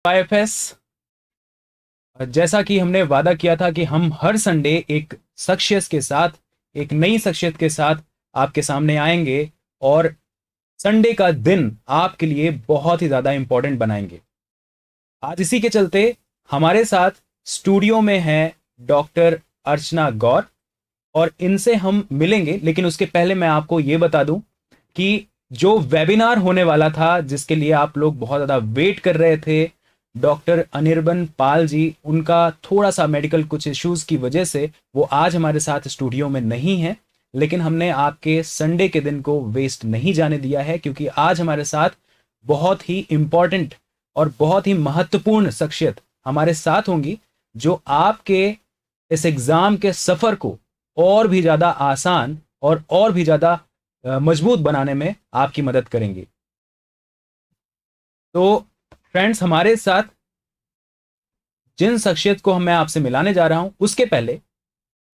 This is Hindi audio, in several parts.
आईएफएस। जैसा कि हमने वादा किया था कि हम हर संडे एक शख्सियत के साथ, एक नई शख्सियत के साथ आपके सामने आएंगे और संडे का दिन आपके लिए बहुत ही ज़्यादा इंपॉर्टेंट बनाएंगे। आज इसी के चलते हमारे साथ स्टूडियो में है डॉक्टर अर्चना गौर और इनसे हम मिलेंगे। लेकिन उसके पहले मैं आपको ये बता दूं कि जो वेबिनार होने वाला था, जिसके लिए आप लोग बहुत ज़्यादा वेट कर रहे थे, डॉक्टर अनिर्बन पाल जी, उनका थोड़ा सा मेडिकल कुछ इश्यूज की वजह से वो आज हमारे साथ स्टूडियो में नहीं है। लेकिन हमने आपके संडे के दिन को वेस्ट नहीं जाने दिया है, क्योंकि आज हमारे साथ बहुत ही इंपॉर्टेंट और बहुत ही महत्वपूर्ण शख्सियत हमारे साथ होंगी, जो आपके इस एग्जाम के सफर को और भी ज्यादा आसान और भी ज्यादा मजबूत बनाने में आपकी मदद करेंगी। तो फ्रेंड्स, हमारे साथ जिन शख्सियत को मैं आपसे मिलाने जा रहा हूं, उसके पहले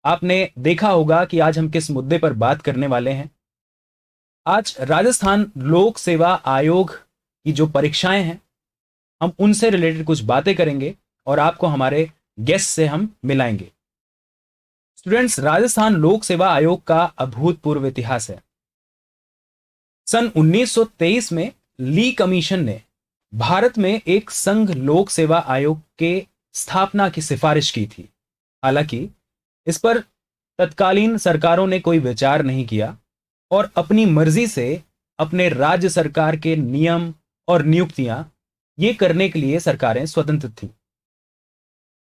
आपने देखा होगा कि आज हम किस मुद्दे पर बात करने वाले हैं। आज राजस्थान लोक सेवा आयोग की जो परीक्षाएं हैं, हम उनसे रिलेटेड कुछ बातें करेंगे और आपको हमारे गेस्ट से हम मिलाएंगे। स्टूडेंट्स, राजस्थान लोक सेवा आयोग का अभूतपूर्व इतिहास है। सन 1923 में ली कमीशन ने भारत में एक संघ लोक सेवा आयोग के स्थापना की सिफारिश की थी। हालांकि इस पर तत्कालीन सरकारों ने कोई विचार नहीं किया और अपनी मर्जी से अपने राज्य सरकार के नियम और नियुक्तियां ये करने के लिए सरकारें स्वतंत्र थीं।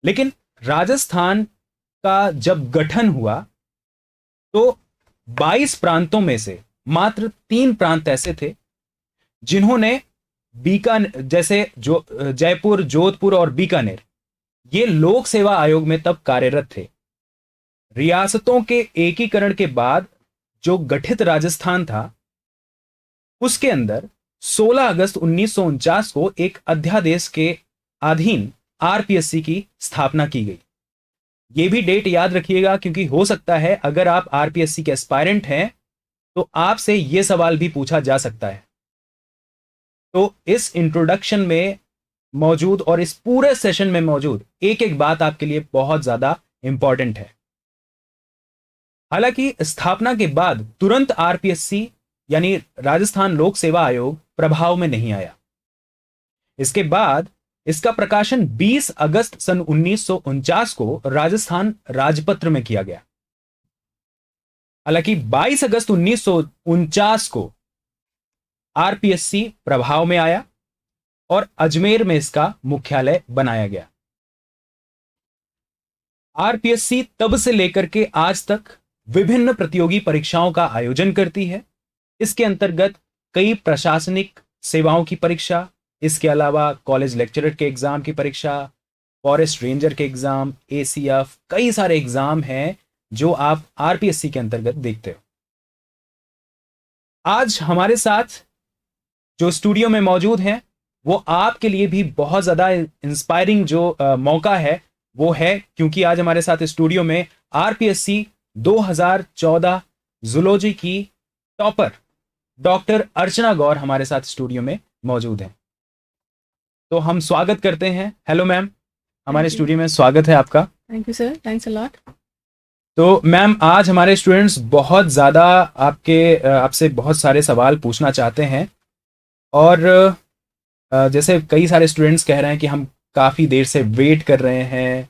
लेकिन राजस्थान का जब गठन हुआ तो 22 प्रांतों में से मात्र 3 प्रांत ऐसे थे जिन्होंने जैसे जो जयपुर, जोधपुर और बीकानेर, ये लोक सेवा आयोग में तब कार्यरत थे। रियासतों के एकीकरण के बाद जो गठित राजस्थान था, उसके अंदर 16 अगस्त 1949 को एक अध्यादेश के अधीन आरपीएससी की स्थापना की गई। यह भी डेट याद रखिएगा, क्योंकि हो सकता है अगर आप आरपीएससी के एस्पायरेंट हैं तो आपसे यह सवाल भी पूछा जा सकता है। तो इस इंट्रोडक्शन में मौजूद और इस पूरे सेशन में मौजूद एक एक बात आपके लिए बहुत ज्यादा इंपॉर्टेंट है। हालांकि स्थापना के बाद तुरंत आरपीएससी यानी राजस्थान लोक सेवा आयोग प्रभाव में नहीं आया। इसके बाद इसका प्रकाशन 20 अगस्त सन 1949 को राजस्थान राजपत्र में किया गया। हालांकि 22 अगस्त 1949 को आरपीएससी प्रभाव में आया और अजमेर में इसका मुख्यालय बनाया गया। आरपीएससी तब से लेकर के आज तक विभिन्न प्रतियोगी परीक्षाओं का आयोजन करती है। इसके अंतर्गत कई प्रशासनिक सेवाओं की परीक्षा, इसके अलावा कॉलेज लेक्चरर के एग्जाम की परीक्षा, फॉरेस्ट रेंजर के एग्जाम, एसीएफ, कई सारे एग्जाम हैं जो आप आरपीएससी के अंतर्गत देखते हो। आज हमारे साथ जो स्टूडियो में मौजूद हैं, वो आपके लिए भी बहुत ज्यादा इंस्पायरिंग जो मौका है वो है, क्योंकि आज हमारे साथ स्टूडियो में आरपीएससी 2014 जूलॉजी की टॉपर डॉक्टर अर्चना गौर हमारे साथ स्टूडियो में मौजूद हैं। तो हम स्वागत करते हैं। हेलो मैम, हमारे स्टूडियो में स्वागत है आपका। Thank you sir, thanks a lot. तो मैम, आज हमारे स्टूडेंट्स बहुत ज़्यादा आपसे बहुत सारे सवाल पूछना चाहते हैं और जैसे कई सारे स्टूडेंट्स कह रहे हैं कि हम काफ़ी देर से वेट कर रहे हैं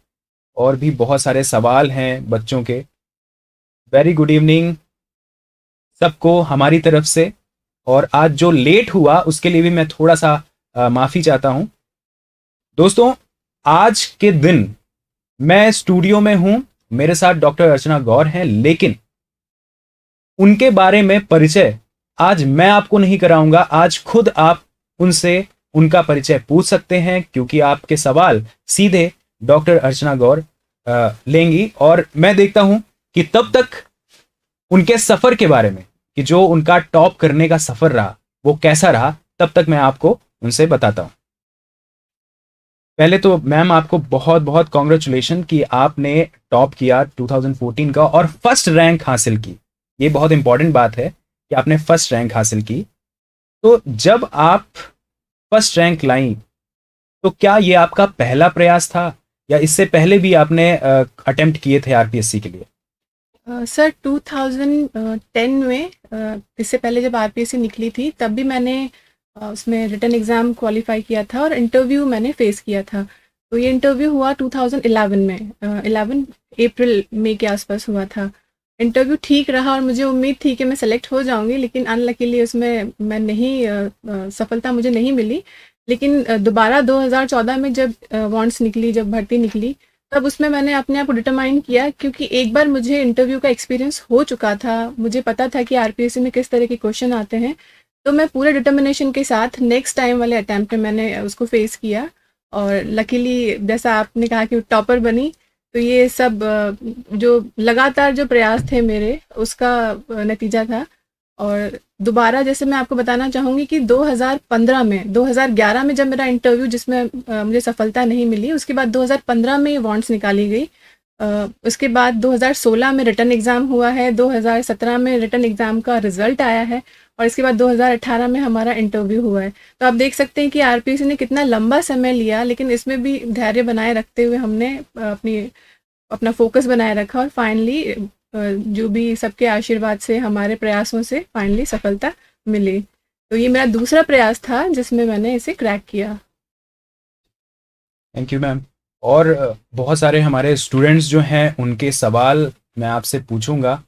और भी बहुत सारे सवाल हैं बच्चों के। वेरी गुड इवनिंग सबको हमारी तरफ से, और आज जो लेट हुआ उसके लिए भी मैं थोड़ा सा माफ़ी चाहता हूँ। दोस्तों, आज के दिन मैं स्टूडियो में हूँ, मेरे साथ डॉक्टर अर्चना गौर हैं, लेकिन उनके बारे में परिचय आज मैं आपको नहीं कराऊंगा। आज खुद आप उनसे उनका परिचय पूछ सकते हैं, क्योंकि आपके सवाल सीधे डॉक्टर अर्चना गौर लेंगी। और मैं देखता हूं कि तब तक उनके सफर के बारे में, कि जो उनका टॉप करने का सफर रहा वो कैसा रहा, तब तक मैं आपको उनसे बताता हूं। पहले तो मैम, आपको बहुत बहुत कॉन्ग्रेचुलेशन कि आपने टॉप किया 2014 का और फर्स्ट रैंक हासिल की। ये बहुत इंपॉर्टेंट बात है कि आपने फर्स्ट रैंक हासिल की। तो जब आप फर्स्ट रैंक लाई तो क्या ये आपका पहला प्रयास था या इससे पहले भी आपने अटेम्प्ट किए थे आरपीएससी के लिए? सर 2010 में इससे पहले जब आरपीएससी निकली थी तब भी मैंने उसमें रिटन एग्ज़ाम क्वालिफाई किया था और इंटरव्यू मैंने फेस किया था। तो ये इंटरव्यू हुआ 2011 में, 11 अप्रैल मई के आसपास हुआ था। इंटरव्यू ठीक रहा और मुझे उम्मीद थी कि मैं सेलेक्ट हो जाऊंगी, लेकिन अनलकीली उसमें मैं नहीं सफलता मुझे नहीं मिली। लेकिन दोबारा 2014 में जब वांट्स निकली, जब भर्ती निकली, तब उसमें मैंने अपने आप को डिटरमाइन किया, क्योंकि एक बार मुझे इंटरव्यू का एक्सपीरियंस हो चुका था, मुझे पता था कि आरपीएससी में किस तरह के क्वेश्चन आते हैं। तो मैं पूरे डिटर्मिनेशन के साथ नेक्स्ट टाइम वाले अटैम्प्ट में मैंने उसको फेस किया और लकीली जैसा आपने कहा कि टॉपर बनी। तो ये सब जो लगातार जो प्रयास थे मेरे, उसका नतीजा था। और दोबारा जैसे मैं आपको बताना चाहूँगी कि 2015 में, 2011 में जब मेरा इंटरव्यू जिसमें मुझे सफलता नहीं मिली, उसके बाद 2015 में ये वांट्स निकाली गई। उसके बाद 2016 में रिटन एग्ज़ाम हुआ है, 2017 में रिटन एग्ज़ाम का रिज़ल्ट आया है और इसके बाद 2018 में हमारा इंटरव्यू हुआ है। तो आप देख सकते हैं कि आरपीएससी ने कितना लंबा समय लिया, लेकिन इसमें भी धैर्य बनाए रखते हुए हमने अपना फोकस बनाए रखा और फाइनली जो भी सबके आशीर्वाद से, हमारे प्रयासों से फाइनली सफलता मिली। तो ये मेरा दूसरा प्रयास था जिसमें मैंने इसे क्रैक किया। Thank you ma'am. और बहुत सारे हमारे स्टूडेंट्स जो हैं उनके सवाल मैं आपसे पूछूंगा,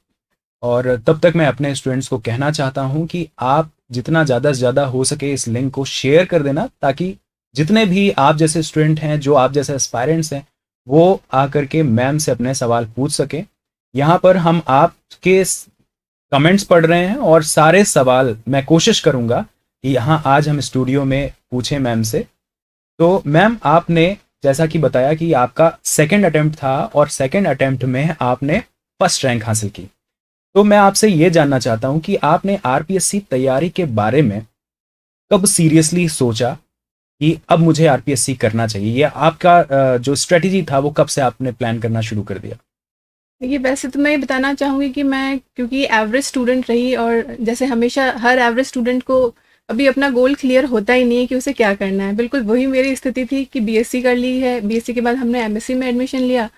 और तब तक मैं अपने स्टूडेंट्स को कहना चाहता हूं कि आप जितना ज़्यादा से ज़्यादा हो सके इस लिंक को शेयर कर देना, ताकि जितने भी आप जैसे स्टूडेंट हैं, जो आप जैसे एस्पायरेंट्स हैं, वो आकर के मैम से अपने सवाल पूछ सकें। यहाँ पर हम आपके कमेंट्स पढ़ रहे हैं और सारे सवाल मैं कोशिश करूँगा कि यहाँ आज हम स्टूडियो में पूछें मैम से। तो मैम, आपने जैसा कि बताया कि आपका सेकंड अटेम्प्ट था और सेकंड अटेम्प्ट में आपने फर्स्ट रैंक हासिल की। तो मैं आपसे ये जानना चाहता हूँ कि आपने आरपीएससी तैयारी के बारे में कब सीरियसली सोचा कि अब मुझे आरपीएससी करना चाहिए? ये आपका जो स्ट्रेटजी था वो कब से आपने प्लान करना शुरू कर दिया? ये वैसे तो मैं ये बताना चाहूँगी कि मैं क्योंकि एवरेज स्टूडेंट रही, और जैसे हमेशा हर एवरेज स्टूडेंट को अभी अपना गोल क्लियर होता ही नहीं है कि उसे क्या करना है। बिल्कुल वही मेरी स्थिति थी कि बीएससी कर ली है, बीएससी के बाद हमने एमएससी में एडमिशन लिया,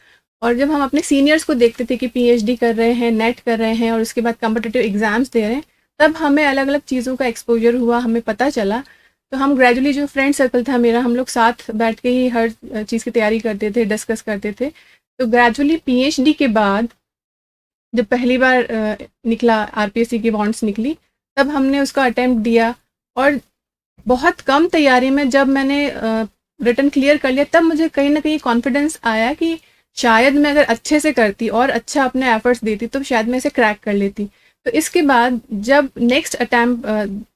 और जब हम अपने सीनियर्स को देखते थे कि पीएचडी कर रहे हैं, नेट कर रहे हैं और उसके बाद कॉम्पिटिटिव एग्जाम्स दे रहे हैं, तब हमें अलग अलग चीज़ों का एक्सपोजर हुआ, हमें पता चला। तो हम ग्रेजुअली, जो फ्रेंड सर्कल था मेरा, हम लोग साथ बैठ के ही हर चीज़ की तैयारी करते थे, डिस्कस करते थे। तो ग्रेजुअली पीएचडी के बाद जब पहली बार निकला, आरपीएससी की वांट्स निकली, तब हमने उसका अटेम्प्ट दिया और बहुत कम तैयारी में जब मैंने रिटन क्लियर कर लिया, तब मुझे कहीं ना कहीं कॉन्फिडेंस आया कि शायद मैं अगर अच्छे से करती और अच्छा अपने एफर्ट्स देती तो शायद मैं इसे क्रैक कर लेती। तो इसके बाद जब नेक्स्ट अटैम्प्ट,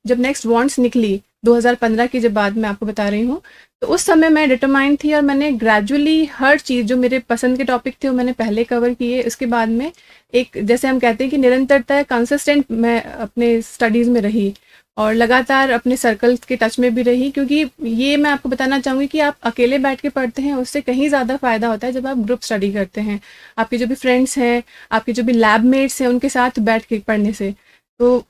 जब नेक्स्ट वांट्स निकली 2015 की जब बात मैं आपको बता रही हूँ, तो उस समय मैं डिटरमाइन थी और मैंने ग्रेजुअली हर चीज़ जो मेरे पसंद के टॉपिक थे वो मैंने पहले कवर किए। उसके बाद में एक, जैसे हम कहते हैं कि निरंतरता, कंसिस्टेंट मैं अपने स्टडीज़ में रही और लगातार अपने सर्कल्स के टच में भी रही, क्योंकि ये मैं आपको बताना चाहूँगी कि आप अकेले बैठ के पढ़ते हैं उससे कहीं ज़्यादा फ़ायदा होता है जब आप ग्रुप स्टडी करते हैं, आपके जो भी फ्रेंड्स हैं, आपके जो भी लैब मेट्स हैं, उनके साथ बैठ के पढ़ने से। तो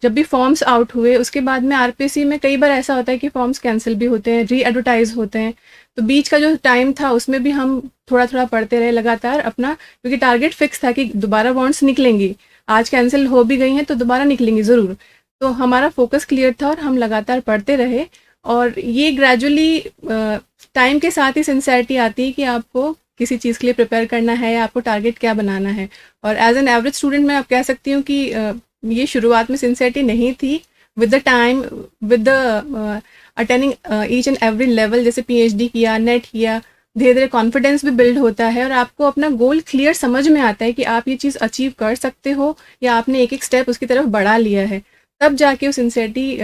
जब भी फॉर्म्स आउट हुए उसके बाद में आरपीएससी में कई बार ऐसा होता है कि फॉर्म्स कैंसिल भी होते हैं, री एडवर्टाइज होते हैं। तो बीच का जो टाइम था उसमें भी हम थोड़ा थोड़ा पढ़ते रहे लगातार अपना, क्योंकि टारगेट फिक्स था कि दोबारा वांट्स निकलेंगी, आज कैंसिल हो भी गई हैं तो दोबारा निकलेंगी ज़रूर। तो हमारा फोकस क्लियर था और हम लगातार पढ़ते रहे। और ये ग्रेजुअली टाइम के साथ ही सिंसेरिटी आती है कि आपको किसी चीज़ के लिए प्रिपेयर करना है या आपको टारगेट क्या बनाना है। और एज एन एवरेज स्टूडेंट मैं अब कह सकती हूँ कि ये शुरुआत में सिंसेरिटी नहीं थी। With the time, with the attending each and every level, जैसे पीएचडी किया, नेट किया, धीरे धीरे कॉन्फिडेंस भी बिल्ड होता है और आपको अपना गोल क्लियर समझ में आता है कि आप ये चीज़ अचीव कर सकते हो या आपने एक एक स्टेप उसकी तरफ बढ़ा लिया है। तब जाके वो सिंसेरिटी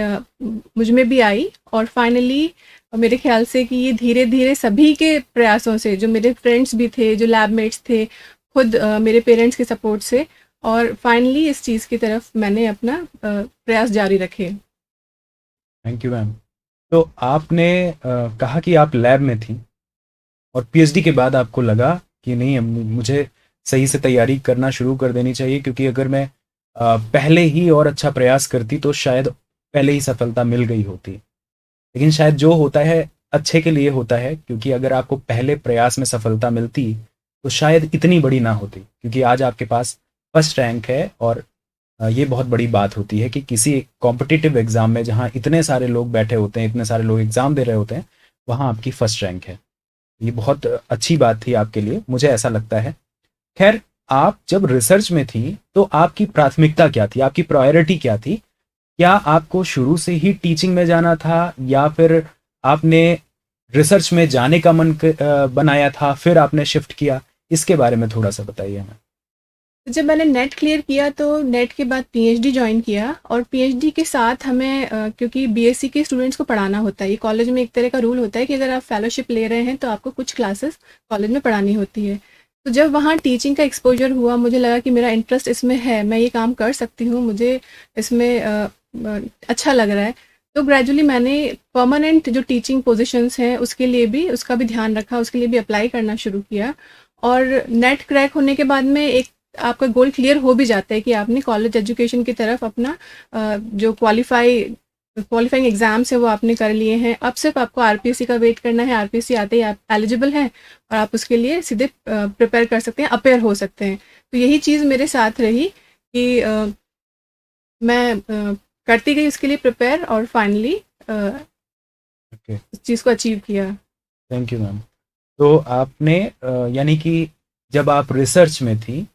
मुझ में भी आई और फाइनली मेरे ख्याल से कि ये धीरे धीरे सभी के प्रयासों से, जो मेरे फ्रेंड्स भी थे, जो लैबमेट्स थे, खुद मेरे पेरेंट्स के सपोर्ट से, और फाइनली इस चीज़ की तरफ मैंने अपना प्रयास जारी रखे। Thank you ma'am. तो आपने कहा कि आप लैब में थी और पीएचडी के बाद आपको लगा कि नहीं, मुझे सही से तैयारी करना शुरू कर देनी चाहिए, क्योंकि अगर मैं पहले ही और अच्छा प्रयास करती तो शायद पहले ही सफलता मिल गई होती। लेकिन शायद जो होता है अच्छे के लिए होता है, क्योंकि अगर आपको पहले प्रयास में सफलता मिलती तो शायद इतनी बड़ी ना होती, क्योंकि आज आपके पास फर्स्ट रैंक है। और ये बहुत बड़ी बात होती है कि किसी कॉम्पिटिटिव एग्ज़ाम में जहाँ इतने सारे लोग बैठे होते हैं, इतने सारे लोग एग्ज़ाम दे रहे होते हैं, वहाँ आपकी फर्स्ट रैंक है। ये बहुत अच्छी बात थी आपके लिए, मुझे ऐसा लगता है। खैर, आप जब रिसर्च में थी तो आपकी प्राथमिकता क्या थी, आपकी प्रायोरिटी क्या थी? क्या आपको शुरू से ही टीचिंग में जाना था, या फिर आपने रिसर्च में जाने का बनाया था फिर आपने शिफ्ट किया? इसके बारे में थोड़ा सा बताइए हमें। जब मैंने नेट क्लियर किया तो नेट के बाद पीएचडी जॉइन किया, और पीएचडी के साथ हमें क्योंकि बीएससी के स्टूडेंट्स को पढ़ाना होता है, ये कॉलेज में एक तरह का रूल होता है कि अगर आप फेलोशिप ले रहे हैं तो आपको कुछ क्लासेस कॉलेज में पढ़ानी होती है। तो जब वहाँ टीचिंग का एक्सपोजर हुआ, मुझे लगा कि मेरा इंटरेस्ट इसमें है, मैं ये काम कर सकती हूँ, मुझे इसमें अच्छा लग रहा है। तो ग्रेजुअली मैंने परमानेंट जो टीचिंग पोजीशंस हैं उसके लिए भी, उसका भी ध्यान रखा, उसके लिए भी अप्लाई करना शुरू किया। और नेट क्रैक होने के बाद में एक आपका गोल क्लियर हो भी जाता है कि आपने कॉलेज एजुकेशन की तरफ अपना जो क्वालिफाइंग एग्जाम्स है वो आपने कर लिए हैं। अब सिर्फ आपको आरपीएससी का वेट करना है, आरपीएससी आते ही आप एलिजिबल हैं और आप उसके लिए सीधे प्रिपेयर कर सकते हैं, अपेयर हो सकते हैं। तो यही चीज़ मेरे साथ रही कि मैं करती गई उसके लिए प्रिपेयर, और फाइनली ओके, उस चीज़ को अचीव किया। Thank you ma'am. तो आपने यानी कि जब आप रिसर्च में थी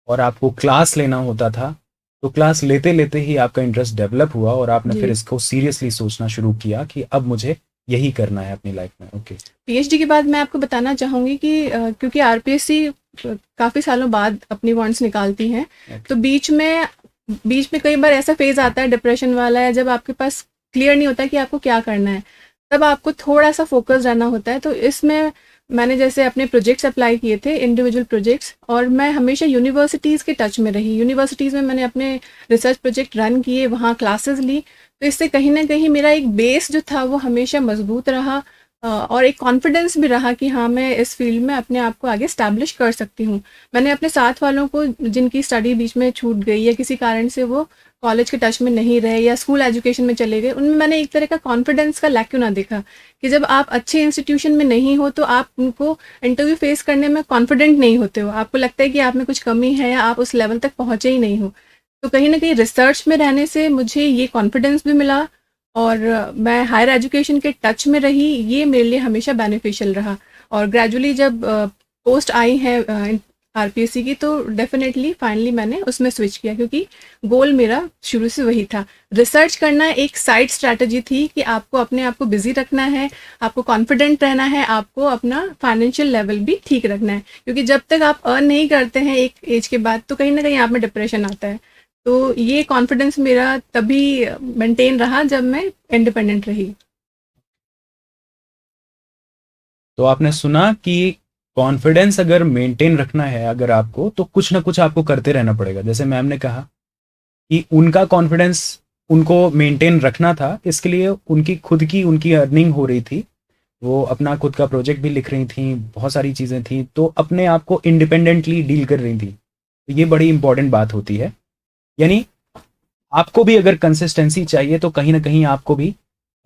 और आपको क्लास लेना होता था, तो क्लास लेते लेते ही आपका इंटरेस्ट डेवलप हुआ और आपने जी। फिर इसको सीरियसली सोचना शुरू किया कि अब मुझे यही करना है अपनी लाइफ में। ओके। पीएचडी के बाद मैं आपको बताना चाहूँगी कि क्योंकि आरपीएससी काफ़ी सालों बाद अपनी वांट्स निकालती हैं, तो बीच में कई बार ऐसा फेज़ आता है डिप्रेशन वाला है, जब आपके पास क्लियर नहीं होता कि आपको क्या करना है, तब आपको थोड़ा सा फोकस रहना होता है। तो इसमें मैंने जैसे अपने प्रोजेक्ट्स अप्लाई किए थे, इंडिविजुअल प्रोजेक्ट्स, और मैं हमेशा यूनिवर्सिटीज़ के टच में रही। यूनिवर्सिटीज़ में मैंने अपने रिसर्च प्रोजेक्ट रन किए, वहाँ क्लासेस ली, तो इससे कहीं न कहीं मेरा एक बेस जो था वो हमेशा मज़बूत रहा, और एक कॉन्फिडेंस भी रहा कि हाँ, मैं इस फील्ड में अपने आप को आगे एस्टैब्लिश कर सकती हूँ। मैंने अपने साथ वालों को जिनकी स्टडी बीच में छूट गई या किसी कारण से वो कॉलेज के टच में नहीं रहे या स्कूल एजुकेशन में चले गए, उनमें मैंने एक तरह का कॉन्फिडेंस का लैक्यूना देखा कि जब आप अच्छे इंस्टीट्यूशन में नहीं हो तो आप उनको इंटरव्यू फेस करने में कॉन्फिडेंट नहीं होते हो, आपको लगता है कि आप में कुछ कमी है या आप उस लेवल तक पहुँचे ही नहीं हो। तो कहीं न कहीं रिसर्च में रहने से मुझे ये कॉन्फिडेंस भी मिला, और मैं हायर एजुकेशन के टच में रही, ये मेरे लिए हमेशा बेनिफिशियल रहा। और ग्रेजुअली जब पोस्ट आई है आरपीएससी की, तो डेफिनेटली फाइनली मैंने उसमें स्विच किया, क्योंकि गोल मेरा शुरू से वही था। रिसर्च करना एक साइड स्ट्रैटेजी थी कि आपको अपने आप को बिजी रखना है, आपको कॉन्फिडेंट रहना है, आपको अपना फाइनेंशियल लेवल भी ठीक रखना है, क्योंकि जब तक आप अर्न नहीं करते हैं एक एज के बाद, तो कहीं ना कहीं आप में डिप्रेशन आता है। तो ये कॉन्फिडेंस मेरा तभी मेंटेन रहा जब मैं इंडिपेंडेंट रही। तो आपने सुना कि कॉन्फिडेंस अगर मेंटेन रखना है अगर आपको, तो कुछ ना कुछ आपको करते रहना पड़ेगा। जैसे मैम ने कहा कि उनका कॉन्फिडेंस उनको मेंटेन रखना था, इसके लिए उनकी खुद की उनकी अर्निंग हो रही थी, वो अपना खुद का प्रोजेक्ट भी लिख रही थी, बहुत सारी चीज़ें थी, तो अपने आप को इंडिपेंडेंटली डील कर रही थी। तो ये बड़ी इंपॉर्टेंट बात होती है। यानी आपको भी अगर कंसिस्टेंसी चाहिए तो कहीं ना कहीं आपको भी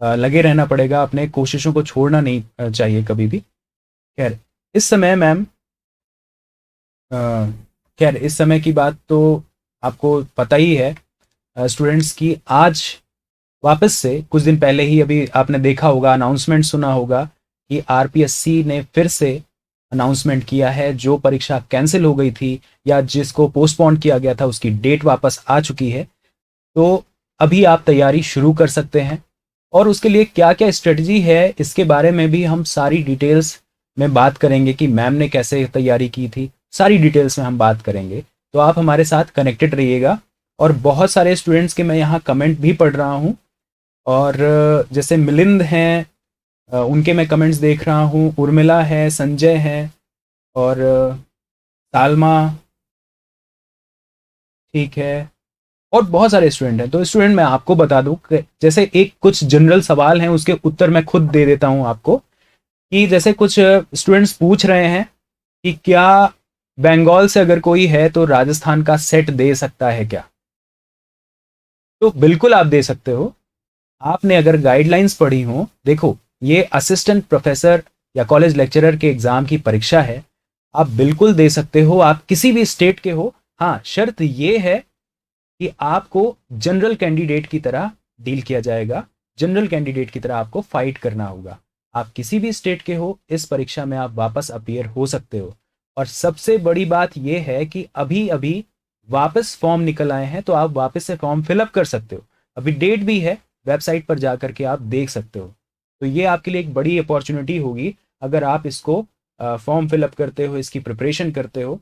लगे रहना पड़ेगा, अपने कोशिशों को छोड़ना नहीं चाहिए कभी भी। खैर इस समय मैम, खैर इस समय की बात तो आपको पता ही है स्टूडेंट्स की। आज वापस से कुछ दिन पहले ही अभी आपने देखा होगा, अनाउंसमेंट सुना होगा कि आरपीएससी ने फिर से अनाउंसमेंट किया है, जो परीक्षा कैंसिल हो गई थी या जिसको पोस्टपोन किया गया था उसकी डेट वापस आ चुकी है। तो अभी आप तैयारी शुरू कर सकते हैं, और उसके लिए क्या क्या स्ट्रेटजी है इसके बारे में भी हम सारी डिटेल्स में बात करेंगे कि मैम ने कैसे तैयारी की थी, सारी डिटेल्स में हम बात करेंगे। तो आप हमारे साथ कनेक्टेड रहिएगा। और बहुत सारे स्टूडेंट्स के मैं यहाँ कमेंट भी पढ़ रहा हूँ, और जैसे मिलिंद हैं, उनके मैं कमेंट्स देख रहा हूँ, उर्मिला है, संजय है, और सालमा, ठीक है, और बहुत सारे स्टूडेंट हैं। तो स्टूडेंट मैं आपको बता दूं कि जैसे एक कुछ जनरल सवाल हैं उसके उत्तर मैं खुद दे देता हूं आपको, कि जैसे कुछ स्टूडेंट्स पूछ रहे हैं कि क्या बंगाल से अगर कोई है तो राजस्थान का सेट दे सकता है क्या? तो बिल्कुल आप दे सकते हो। आपने अगर गाइडलाइंस पढ़ी हो, देखो ये असिस्टेंट प्रोफेसर या कॉलेज लेक्चरर के एग्ज़ाम की परीक्षा है, आप बिल्कुल दे सकते हो, आप किसी भी स्टेट के हो। हाँ, शर्त ये है कि आपको जनरल कैंडिडेट की तरह डील किया जाएगा, जनरल कैंडिडेट की तरह आपको फाइट करना होगा। आप किसी भी स्टेट के हो, इस परीक्षा में आप वापस अपीयर हो सकते हो। और सबसे बड़ी बात यह है कि अभी अभी वापस फॉर्म निकल आए हैं, तो आप वापस से फॉर्म फिलअप कर सकते हो। अभी डेट भी है, वेबसाइट पर जा करके आप देख सकते हो। तो ये आपके लिए एक बड़ी अपॉर्चुनिटी होगी अगर आप इसको फॉर्म फिलअप करते हो, इसकी प्रिपरेशन करते हो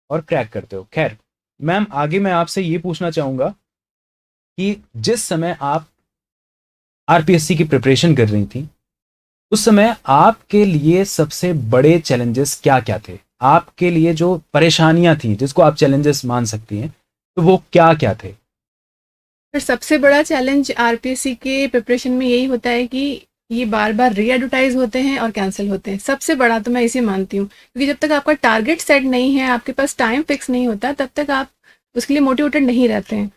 और क्रैक करते हो। खैर मैम, आगे मैं आपसे ये पूछना चाहूँगा कि जिस समय आप आरपीएससी की प्रिपरेशन कर रही थी, उस समय आपके लिए सबसे बड़े चैलेंजेस क्या क्या थे? आपके लिए जो परेशानियां थी, जिसको आप चैलेंजेस मान सकती हैं, तो वो क्या क्या थे? फिर सबसे बड़ा चैलेंज आरपीएससी के प्रिपरेशन में यही होता है कि ये बार बार री एडवर्टाइज होते हैं और कैंसिल होते हैं। सबसे बड़ा तो मैं इसे मानती हूँ, क्योंकि जब तक आपका टारगेट सेट नहीं है, आपके पास टाइम फिक्स नहीं होता, तब तक आप उसके लिए मोटिवेटेड नहीं रहते हैं।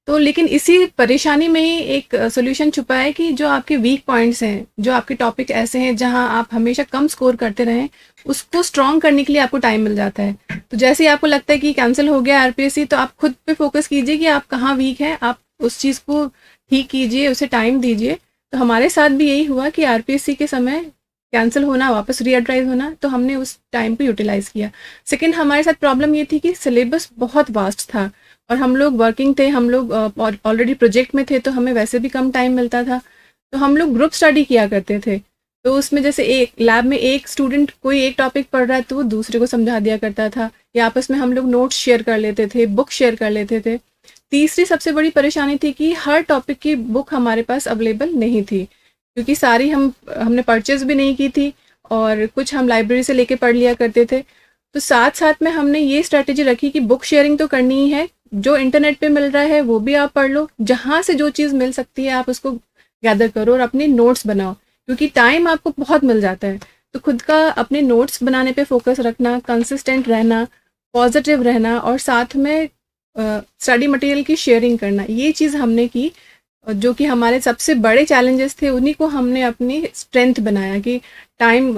तो लेकिन इसी परेशानी में ही एक सोल्यूशन छुपा है कि जो आपके वीक पॉइंट्स हैं, जो आपके टॉपिक ऐसे हैं जहां आप हमेशा कम स्कोर करते रहें, उसको स्ट्रॉन्ग करने के लिए आपको टाइम मिल जाता है। तो जैसे ही आपको लगता है कि कैंसिल हो गया आरपीएससी, तो आप खुद पे फोकस कीजिए कि आप कहाँ वीक हैं, आप उस चीज़ को ठीक कीजिए, उसे टाइम दीजिए। तो हमारे साथ भी यही हुआ कि आरपीएससी के समय कैंसिल होना, वापस रीएड्राइज होना, तो हमने उस टाइम को यूटिलाइज किया। सेकंड, हमारे साथ प्रॉब्लम ये थी कि सिलेबस बहुत वास्ट था और हम लोग वर्किंग थे, हम लोग ऑलरेडी प्रोजेक्ट में थे, तो हमें वैसे भी कम टाइम मिलता था। तो हम लोग ग्रुप स्टडी किया करते थे। तो उसमें जैसे एक लैब में एक स्टूडेंट कोई एक टॉपिक पढ़ रहा है तो वो दूसरे को समझा दिया करता था, या आपस में हम लोग नोट्स शेयर कर लेते थे, बुक शेयर कर लेते थे। तीसरी सबसे बड़ी परेशानी थी कि हर टॉपिक की बुक हमारे पास अवेलेबल नहीं थी, क्योंकि सारी हमने परचेज भी नहीं की थी और कुछ हम लाइब्रेरी से लेके पढ़ लिया करते थे। तो साथ साथ में हमने ये स्ट्रैटेजी रखी कि बुक शेयरिंग तो करनी ही है, जो इंटरनेट पे मिल रहा है वो भी आप पढ़ लो, जहाँ से जो चीज़ मिल सकती है आप उसको गैदर करो और अपने नोट्स बनाओ, क्योंकि टाइम आपको बहुत मिल जाता है। तो खुद का अपने नोट्स बनाने पे फोकस रखना, कंसिस्टेंट रहना, पॉजिटिव रहना और साथ में स्टडी मटेरियल की शेयरिंग करना, ये चीज़ हमने की। जो कि हमारे सबसे बड़े चैलेंजेस थे, उन्हीं को हमने अपनी स्ट्रेंथ बनाया कि टाइम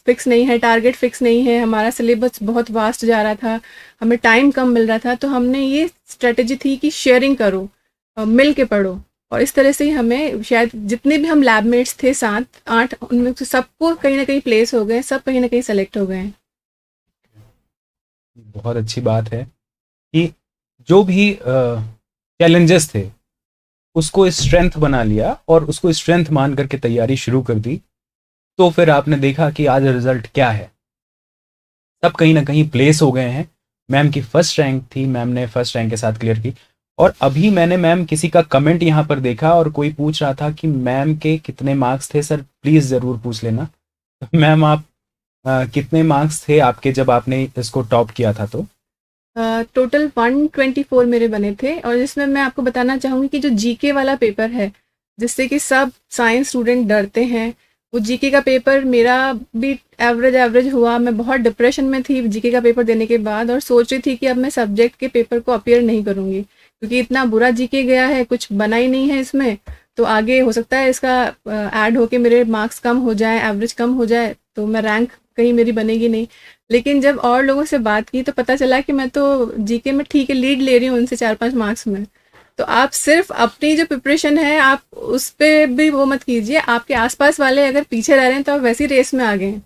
फिक्स नहीं है, टारगेट फिक्स नहीं है, हमारा सिलेबस बहुत वास्ट जा रहा था, हमें टाइम कम मिल रहा था। तो हमने ये स्ट्रेटजी थी कि शेयरिंग करो, मिल के पढ़ो। और इस तरह से ही हमें, शायद जितने भी हम लैबमेट्स थे 7-8, उनमें से सबको कहीं ना कहीं प्लेस हो गए, सब कहीं ना कहीं सेलेक्ट हो गए हैं। बहुत अच्छी बात है कि जो भी चैलेंजेस थे उसको स्ट्रेंथ बना लिया और उसको स्ट्रेंथ मान करके तैयारी शुरू कर दी। तो फिर आपने देखा कि आज रिजल्ट क्या है, सब कहीं ना कहीं प्लेस हो गए हैं। मैम की फर्स्ट रैंक थी, मैम ने फर्स्ट रैंक के साथ क्लियर की। और अभी मैंने मैम किसी का कमेंट यहाँ पर देखा और कोई पूछ रहा था कि मैम के कितने मार्क्स थे, सर प्लीज़ ज़रूर पूछ लेना। तो मैम आप कितने मार्क्स थे आपके जब आपने इसको टॉप किया था? तो टोटल 124 मेरे बने थे, और जिसमें मैं आपको बताना चाहूँगी कि जो जीके वाला पेपर है, जिससे कि सब साइंस स्टूडेंट डरते हैं, वो जीके का पेपर मेरा भी एवरेज एवरेज हुआ। मैं बहुत डिप्रेशन में थी जीके का पेपर देने के बाद, और सोच रही थी कि अब मैं सब्जेक्ट के पेपर को अपीयर नहीं करूँगी, क्योंकि इतना बुरा जीके गया है, कुछ बना ही नहीं है इसमें। तो आगे हो सकता है इसका ऐड होके मेरे मार्क्स कम हो जाए, एवरेज कम हो जाए, तो मैं रैंक कहीं मेरी बनेगी नहीं। लेकिन जब और लोगों से बात की तो पता चला कि मैं तो जीके में ठीक है, लीड ले रही हूँ उनसे 4-5 मार्क्स में। तो आप सिर्फ अपनी जो प्रिपरेशन है आप उस पर भी वो मत कीजिए, आपके आसपास वाले अगर पीछे रह रहे हैं तो आप वैसी रेस में आ गए हैं।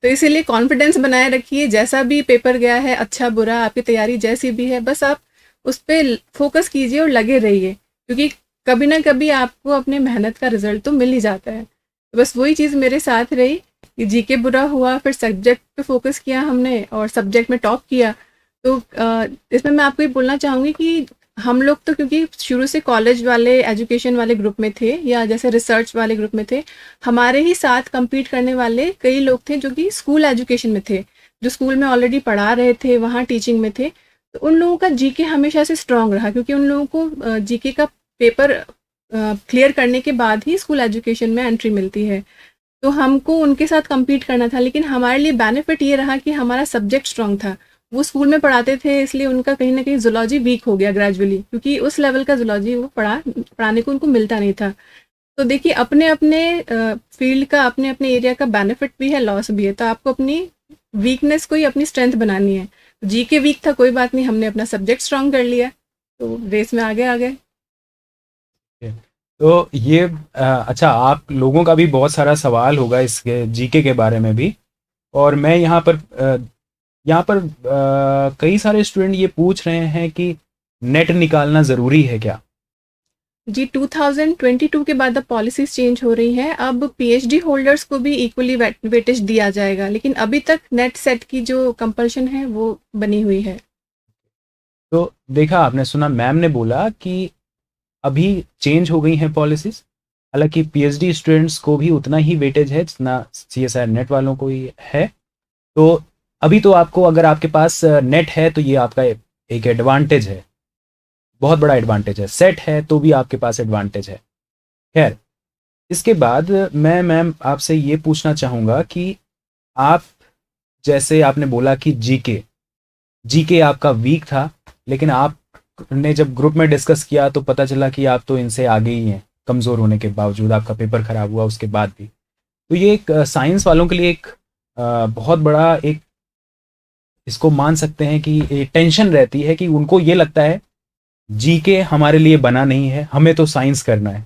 तो इसीलिए कॉन्फिडेंस बनाए रखिए, जैसा भी पेपर गया है, अच्छा बुरा, आपकी तैयारी जैसी भी है, बस आप उस पर फोकस कीजिए और लगे रहिए, क्योंकि कभी ना कभी आपको अपने मेहनत का रिजल्ट तो मिल ही जाता है। तो बस वही चीज़ मेरे साथ रही कि जीके बुरा हुआ, फिर सब्जेक्ट पे फोकस किया हमने और सब्जेक्ट में टॉप किया। तो इसमें मैं आपको ये बोलना चाहूँगी कि हम लोग तो क्योंकि शुरू से कॉलेज वाले एजुकेशन वाले ग्रुप में थे, या जैसे रिसर्च वाले ग्रुप में थे, हमारे ही साथ compete करने वाले कई लोग थे जो कि स्कूल एजुकेशन में थे, जो स्कूल में ऑलरेडी पढ़ा रहे थे, वहाँ टीचिंग में थे। तो उन लोगों का जीके हमेशा से स्ट्रांग रहा, क्योंकि उन लोगों को जीके का पेपर क्लियर करने के बाद ही स्कूल एजुकेशन में एंट्री मिलती है। तो हमको उनके साथ compete करना था, लेकिन हमारे लिए बेनिफिट ये रहा कि हमारा सब्जेक्ट स्ट्रांग था। वो स्कूल में पढ़ाते थे, इसलिए उनका कहीं ना कहीं जूलॉजी वीक हो गया ग्रेजुअली, क्योंकि उस लेवल का जूलॉजी वो पढ़ाने को उनको मिलता नहीं था। तो देखिए अपने अपने फील्ड का, अपने अपने एरिया का बेनिफिट भी है, लॉस भी है, तो आपको अपनी वीकनेस को ही अपनी स्ट्रेंथ बनानी है। जी के वीक था, कोई बात नहीं, हमने अपना सब्जेक्ट स्ट्रांग कर लिया, तो रेस में आगे आ गए। तो ये अच्छा, आप लोगों का भी बहुत सारा सवाल होगा इसके जीके के बारे में भी, और मैं यहाँ पर कई सारे स्टूडेंट ये पूछ रहे हैं कि नेट निकालना ज़रूरी है क्या? जी 2022 के बाद अब पॉलिसीज चेंज हो रही हैं, अब पीएचडी होल्डर्स को भी इक्वली वेटेज दिया जाएगा, लेकिन अभी तक नेट सेट की जो कंपल्शन है वो बनी हुई है। तो देखा आपने, सुना मैम ने बोला कि अभी चेंज हो गई हैं पॉलिसीज, हालांकि पीएचडी स्टूडेंट्स को भी उतना ही वेटेज है जितना सीएसआई नेट वालों को ही है। तो अभी तो आपको, अगर आपके पास नेट है तो ये आपका एक एडवांटेज है, बहुत बड़ा एडवांटेज है। सेट है तो भी आपके पास एडवांटेज है। खैर, इसके बाद मैं मैम आपसे ये पूछना चाहूँगा कि आप, जैसे आपने बोला कि जीके जीके आपका वीक था, लेकिन आपने जब ग्रुप में डिस्कस किया तो पता चला कि आप तो इनसे आगे ही हैं, कमज़ोर होने के बावजूद। आपका पेपर ख़राब हुआ उसके बाद भी। तो ये एक साइंस वालों के लिए एक बहुत बड़ा एक, इसको मान सकते हैं कि एक टेंशन रहती है कि उनको ये लगता है जीके हमारे लिए बना नहीं है, हमें तो साइंस करना है।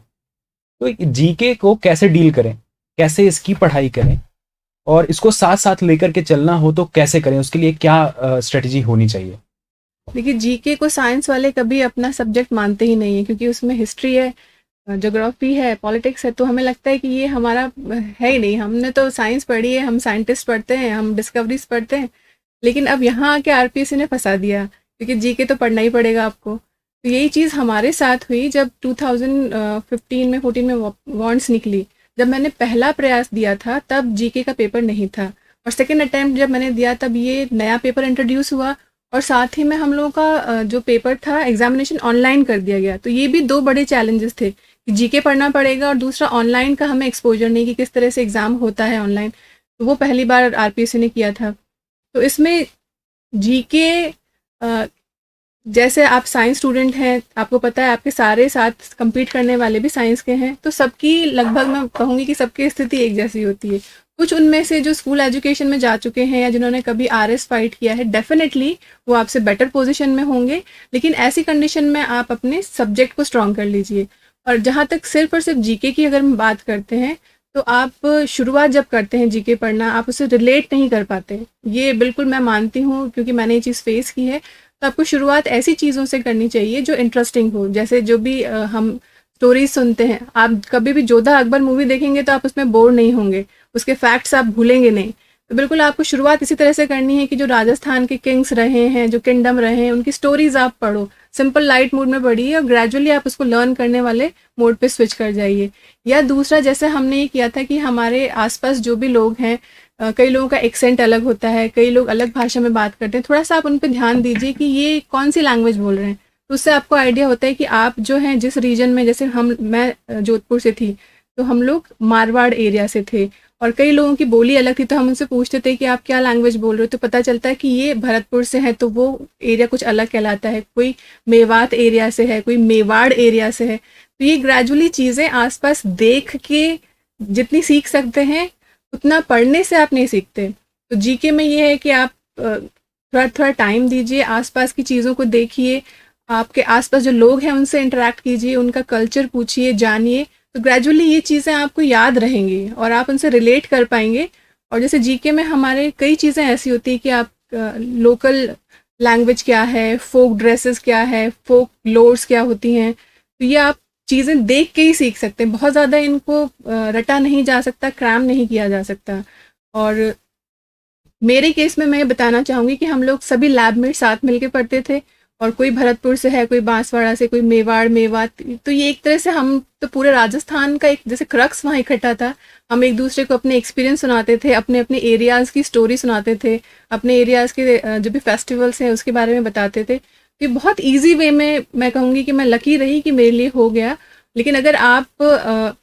तो जीके को कैसे डील करें, कैसे इसकी पढ़ाई करें, और इसको साथ साथ लेकर के चलना हो तो कैसे करें, उसके लिए क्या स्ट्रेटजी होनी चाहिए? देखिए जीके को साइंस वाले कभी अपना सब्जेक्ट मानते ही नहीं है, क्योंकि उसमें हिस्ट्री है, ज्योग्राफी है, पॉलिटिक्स है, तो हमें लगता है कि ये हमारा है ही नहीं। हमने तो साइंस पढ़ी है, हम साइंटिस्ट पढ़ते हैं, हम डिस्कवरीज पढ़ते हैं, लेकिन अब यहाँ आके आरपीएससी ने फंसा दिया, क्योंकि जीके तो पढ़ना ही पड़ेगा आपको। तो यही चीज़ हमारे साथ हुई जब 2015 में 14 में वांट्स निकली। जब मैंने पहला प्रयास दिया था तब जीके का पेपर नहीं था, और सेकेंड अटैम्प्ट जब मैंने दिया तब ये नया पेपर इंट्रोड्यूस हुआ, और साथ ही में हम लोगों का जो पेपर था एग्जामिनेशन ऑनलाइन कर दिया गया। तो ये भी दो बड़े चैलेंजेस थे कि जीके पढ़ना पड़ेगा, और दूसरा ऑनलाइन का हमें एक्सपोजर नहीं कि किस तरह से एग्ज़ाम होता है ऑनलाइन। तो वो पहली बार आरपीएससी ने किया था। तो इसमें जीके, जैसे आप साइंस स्टूडेंट हैं, आपको पता है आपके सारे साथ compete करने वाले भी साइंस के हैं, तो सबकी लगभग मैं कहूँगी कि सबकी स्थिति एक जैसी होती है। कुछ उनमें से जो स्कूल एजुकेशन में जा चुके हैं या जिन्होंने कभी आरएस फाइट किया है, डेफिनेटली वो आपसे बेटर पोजीशन में होंगे, लेकिन ऐसी कंडीशन में आप अपने सब्जेक्ट को स्ट्रॉन्ग कर लीजिए। और जहाँ तक सिर्फ और सिर्फ जीके की अगर हम बात करते हैं, तो आप शुरुआत जब करते हैं जीके पढ़ना, आप उसे रिलेट नहीं कर पाते। ये बिल्कुल मैं मानती हूँ, क्योंकि मैंने ये चीज़ फेस की है। तो आपको शुरुआत ऐसी चीज़ों से करनी चाहिए जो इंटरेस्टिंग हो। जैसे जो भी हम स्टोरीज सुनते हैं, आप कभी भी जोधा अकबर मूवी देखेंगे तो आप उसमें बोर नहीं होंगे, उसके फैक्ट्स आप भूलेंगे नहीं। तो बिल्कुल आपको शुरुआत इसी तरह से करनी है कि जो राजस्थान के किंग्स रहे हैं, जो किंगडम रहे हैं, उनकी स्टोरीज आप पढ़ो, सिंपल लाइट मूड में पढ़िए, और ग्रेजुअली आप उसको लर्न करने वाले मोड पे स्विच कर जाइए। या दूसरा, जैसे हमने ये किया था कि हमारे आसपास जो भी लोग हैं, कई लोगों का एक्सेंट अलग होता है, कई लोग अलग भाषा में बात करते हैं, थोड़ा सा आप उन पर ध्यान दीजिए कि ये कौन सी लैंग्वेज बोल रहे हैं। तो उससे आपको आइडिया होता है कि आप जो हैं जिस रीजन में, जैसे मैं जोधपुर से थी, तो हम लोग मारवाड़ एरिया से थे, और कई लोगों की बोली अलग थी, तो हम उनसे पूछते थे कि आप क्या लैंग्वेज बोल रहे हो, तो पता चलता है कि ये भरतपुर से है, तो वो एरिया कुछ अलग कहलाता है, कोई मेवात एरिया से है, कोई मेवाड़ एरिया से है। तो ये ग्रेजुअली चीज़ें आसपास देख के जितनी सीख सकते हैं, उतना पढ़ने से आप नहीं सीखते। तो जीके में ये है कि आप थोड़ा थोड़ा टाइम दीजिए, आसपास की चीज़ों को देखिए, आपके आसपास जो लोग हैं उनसे इंटरेक्ट कीजिए, उनका कल्चर पूछिए, जानिए। तो ग्रेजुअली ये चीज़ें आपको याद रहेंगी और आप उनसे रिलेट कर पाएंगे। और जैसे जीके में हमारे कई चीज़ें ऐसी होती है कि आप लोकल लैंग्वेज क्या है, फोक ड्रेसेस क्या है, फोक लोर्स क्या होती हैं, तो ये आप चीज़ें देख के ही सीख सकते हैं। बहुत ज़्यादा इनको रटा नहीं जा सकता, क्रैम नहीं किया जा सकता। और मेरे केस में मैं ये बताना चाहूँगी कि हम लोग सभी लैब में साथ मिलके पढ़ते थे, और कोई भरतपुर से है, कोई बांसवाड़ा से, कोई मेवाड़ मेवात। तो ये एक तरह से हम तो पूरे राजस्थान का एक जैसे क्रक्स वहाँ इकट्ठा था। हम एक दूसरे को अपने एक्सपीरियंस सुनाते थे, अपने अपने एरियाज़ की स्टोरी सुनाते थे, अपने एरियाज़ के जो भी फेस्टिवल्स हैं उसके बारे में बताते थे। ये बहुत ईजी वे में मैं कहूँगी कि मैं लकी रही कि मेरे लिए हो गया। लेकिन अगर आप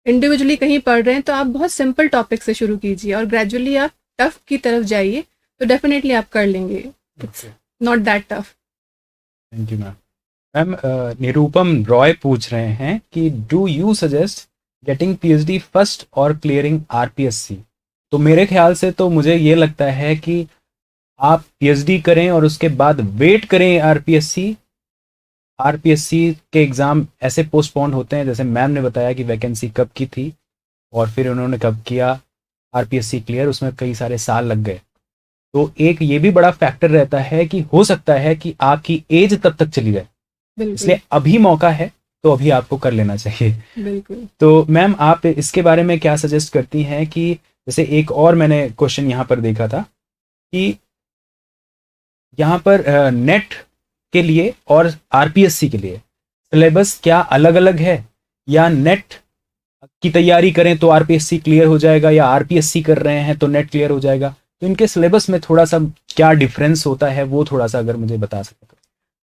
इंडिविजुअली कहीं पढ़ रहे हैं तो आप बहुत सिंपल टॉपिक से शुरू कीजिए और ग्रेजुअली आप टफ की तरफ जाइए, तो डेफिनेटली आप कर लेंगे। It's not that tough. Thank you ma'am. Ma'am, Nirupam Roy पूछ रहे हैं कि do you suggest getting PhD first और क्लियरिंग आरपीएससी। तो मेरे ख्याल से तो मुझे ये लगता है कि आप पीएचडी करें और उसके बाद वेट करें आरपीएससी। आरपीएससी के एग्ज़ाम ऐसे पोस्टपोन होते हैं, जैसे मैम ने बताया कि वैकेंसी कब की थी और फिर उन्होंने कब किया आरपीएससी क्लियर, उसमें कई सारे साल लग गए। तो एक ये भी बड़ा फैक्टर रहता है कि हो सकता है कि आपकी एज तब तक चली जाए, बिल्कुल इसलिए अभी मौका है तो अभी आपको कर लेना चाहिए। बिल्कुल। तो मैम आप इसके बारे में क्या सजेस्ट करती हैं कि जैसे एक और मैंने क्वेश्चन यहाँ पर देखा था कि यहाँ पर नेट के लिए और आरपीएससी के लिए सिलेबस क्या अलग अलग है, या नेट की तैयारी करें तो आरपीएससी क्लियर हो जाएगा, या आरपीएससी कर रहे हैं तो नेट क्लियर हो जाएगा? तो इनके सिलेबस में थोड़ा सा क्या डिफरेंस होता है, वो थोड़ा सा अगर मुझे बता सकें तो।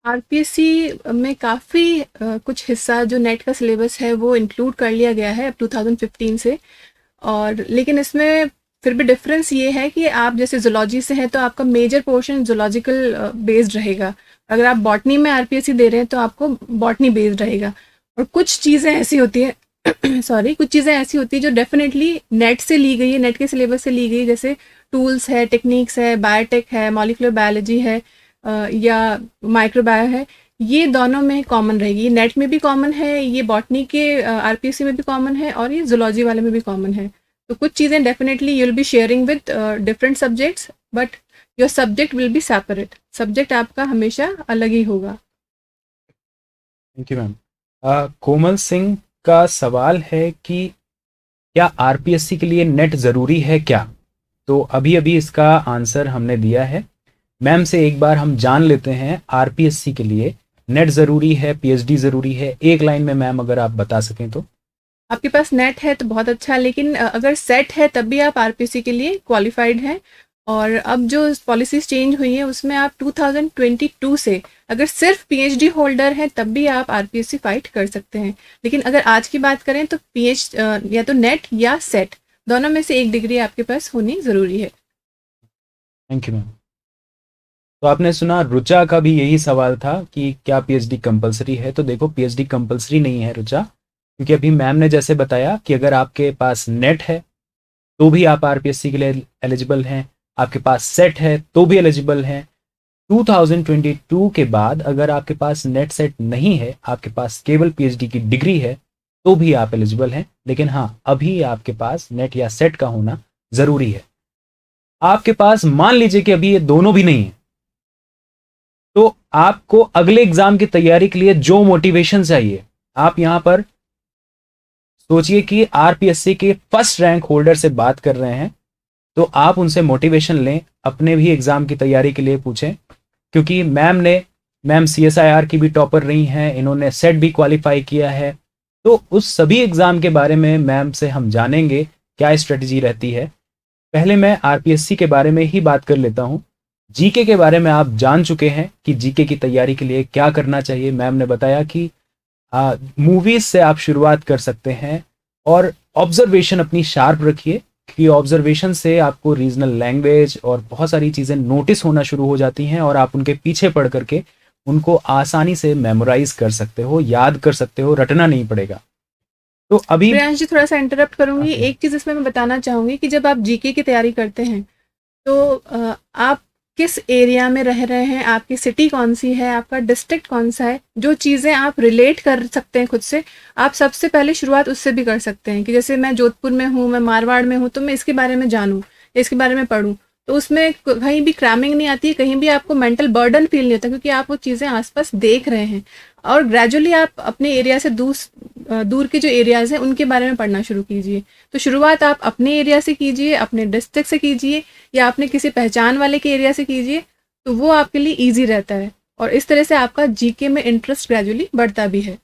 आरपीएससी में काफ़ी कुछ हिस्सा जो नेट का सिलेबस है वो इंक्लूड कर लिया गया है अब 2015 से। और लेकिन इसमें फिर भी डिफरेंस ये है कि आप जैसे जूलॉजी से हैं तो आपका मेजर पोर्शन जूलॉजिकल बेस्ड रहेगा। अगर आप बॉटनी में आरपीएससी दे रहे हैं तो आपको बॉटनी बेस्ड रहेगा। और कुछ चीज़ें ऐसी होती हैं सॉरी, कुछ चीज़ें ऐसी होती है जो डेफिनेटली नेट से ली गई है, नेट के सिलेबस से ली गई, जैसे टूल्स है, टेक्निक्स है, बायोटेक है, मॉलिक्यूलर बायोलॉजी है, या माइक्रोबायो है। ये दोनों में कॉमन रहेगी, ये नेट में भी कॉमन है, ये बॉटनी के आरपीएससी में भी कॉमन है, और ये जूलॉजी वाले में भी कॉमन है। तो कुछ चीज़ें definitely you will be sharing with different subjects, but your subject will be separate. Subject आपका हमेशा अलग ही होगा। Thank you ma'am. Komal Singh का सवाल है कि क्या आरपीएससी के लिए नेट ज़रूरी है क्या? तो अभी अभी इसका आंसर हमने दिया है। मैम से एक बार हम जान लेते हैं आरपीएससी के लिए नेट ज़रूरी है, पीएचडी ज़रूरी है? एक लाइन में मैम अगर आप बता सकें तो। आपके पास नेट है तो बहुत अच्छा, लेकिन अगर सेट है तब भी आप आरपीएससी के लिए क्वालिफाइड हैं। और अब जो पॉलिसीज चेंज हुई हैं उसमें आप 2022 से अगर सिर्फ पीएचडी होल्डर हैं तब भी आप आरपीएससी फाइट कर सकते हैं। लेकिन अगर आज की बात करें तो या तो नेट या सेट, दोनों में से एक डिग्री आपके पास होनी ज़रूरी है। Thank you ma'am. तो आपने सुना रुचा का भी यही सवाल था कि क्या पीएचडी कंपलसरी है? तो देखो, पीएचडी कंपलसरी नहीं है रुचा, क्योंकि अभी मैम ने जैसे बताया कि अगर आपके पास नेट है तो भी आप आरपीएससी के लिए एलिजिबल हैं, आपके पास सेट है तो भी एलिजिबल हैं। 2022 के बाद अगर आपके पास नेट सेट नहीं है, आपके पास केवल पीएचडी की डिग्री है, तो भी आप एलिजिबल हैं। लेकिन हाँ, अभी आपके पास नेट या सेट का होना ज़रूरी है। आपके पास मान लीजिए कि अभी ये दोनों भी नहीं है, तो आपको अगले एग्जाम की तैयारी के लिए जो मोटिवेशन चाहिए, आप यहां पर सोचिए कि आरपीएससी के फर्स्ट रैंक होल्डर से बात कर रहे हैं, तो आप उनसे मोटिवेशन लें, अपने भी एग्जाम की तैयारी के लिए पूछें। क्योंकि मैम सीएसआईआर की भी टॉपर रही हैं, इन्होंने सेट भी क्वालिफाई किया है। तो उस सभी एग्जाम के बारे में मैम से हम जानेंगे क्या स्ट्रेटजी रहती है। पहले मैं आरपीएससी के बारे में ही बात कर लेता हूं। जीके के बारे में आप जान चुके हैं कि जीके की तैयारी के लिए क्या करना चाहिए। मैम ने बताया कि मूवीज से आप शुरुआत कर सकते हैं और ऑब्जर्वेशन अपनी शार्प रखिए, कि ऑब्जर्वेशन से आपको रीजनल लैंग्वेज और बहुत सारी चीज़ें नोटिस होना शुरू हो जाती हैं और आप उनके पीछे पढ़ करके उनको आसानी से मेमोराइज कर सकते हो, याद कर सकते हो, रटना नहीं पड़ेगा। तो अभी प्रियांश जी थोड़ा सा इंटरप्ट करूंगी। एक चीज़ इसमें मैं बताना चाहूँगी कि जब आप जीके की तैयारी करते हैं तो आप किस एरिया में रह रहे हैं, आपकी सिटी कौन सी है, आपका डिस्ट्रिक्ट कौन सा है, जो चीज़ें आप रिलेट कर सकते हैं खुद से, आप सबसे पहले शुरुआत उससे भी कर सकते हैं। कि जैसे मैं जोधपुर में हूँ, मैं मारवाड़ में हूँ, तो मैं इसके बारे में जानूँ, इसके बारे में पढूं। तो उसमें कहीं भी क्रैमिंग नहीं आती है, कहीं भी आपको मेंटल बर्डन फील नहीं होता, क्योंकि आप वो चीज़ें आसपास देख रहे हैं। और ग्रेजुअली आप अपने एरिया से दूर के जो एरियाज़ हैं उनके बारे में पढ़ना शुरू कीजिए। तो शुरुआत आप अपने एरिया से कीजिए, अपने डिस्ट्रिक्ट से कीजिए, या अपने किसी पहचान वाले के एरिया से कीजिए, तो वो आपके लिए ईजी रहता है। और इस तरह से आपका जीके में इंटरेस्ट ग्रेजुअली बढ़ता भी है।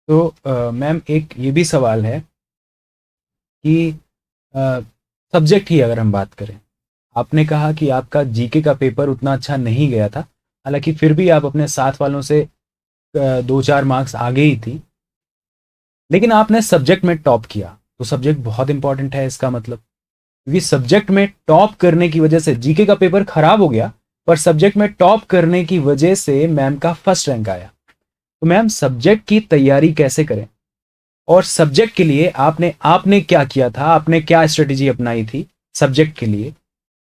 तो मैम एक ये भी सवाल है कि सब्जेक्ट ही अगर हम बात करें, आपने कहा कि आपका जीके का पेपर उतना अच्छा नहीं गया था, हालांकि फिर भी आप अपने साथ वालों से 2-4 मार्क्स आगे ही थी, लेकिन आपने सब्जेक्ट में टॉप किया। तो सब्जेक्ट बहुत इंपॉर्टेंट है इसका मतलब, क्योंकि सब्जेक्ट में टॉप करने की वजह से जीके का पेपर खराब हो गया, पर सब्जेक्ट में टॉप करने की वजह से मैम का फर्स्ट रैंक आया। तो मैम सब्जेक्ट की तैयारी कैसे करें? और सब्जेक्ट के लिए आपने आपने क्या किया था, आपने क्या स्ट्रेटेजी अपनाई थी सब्जेक्ट के लिए,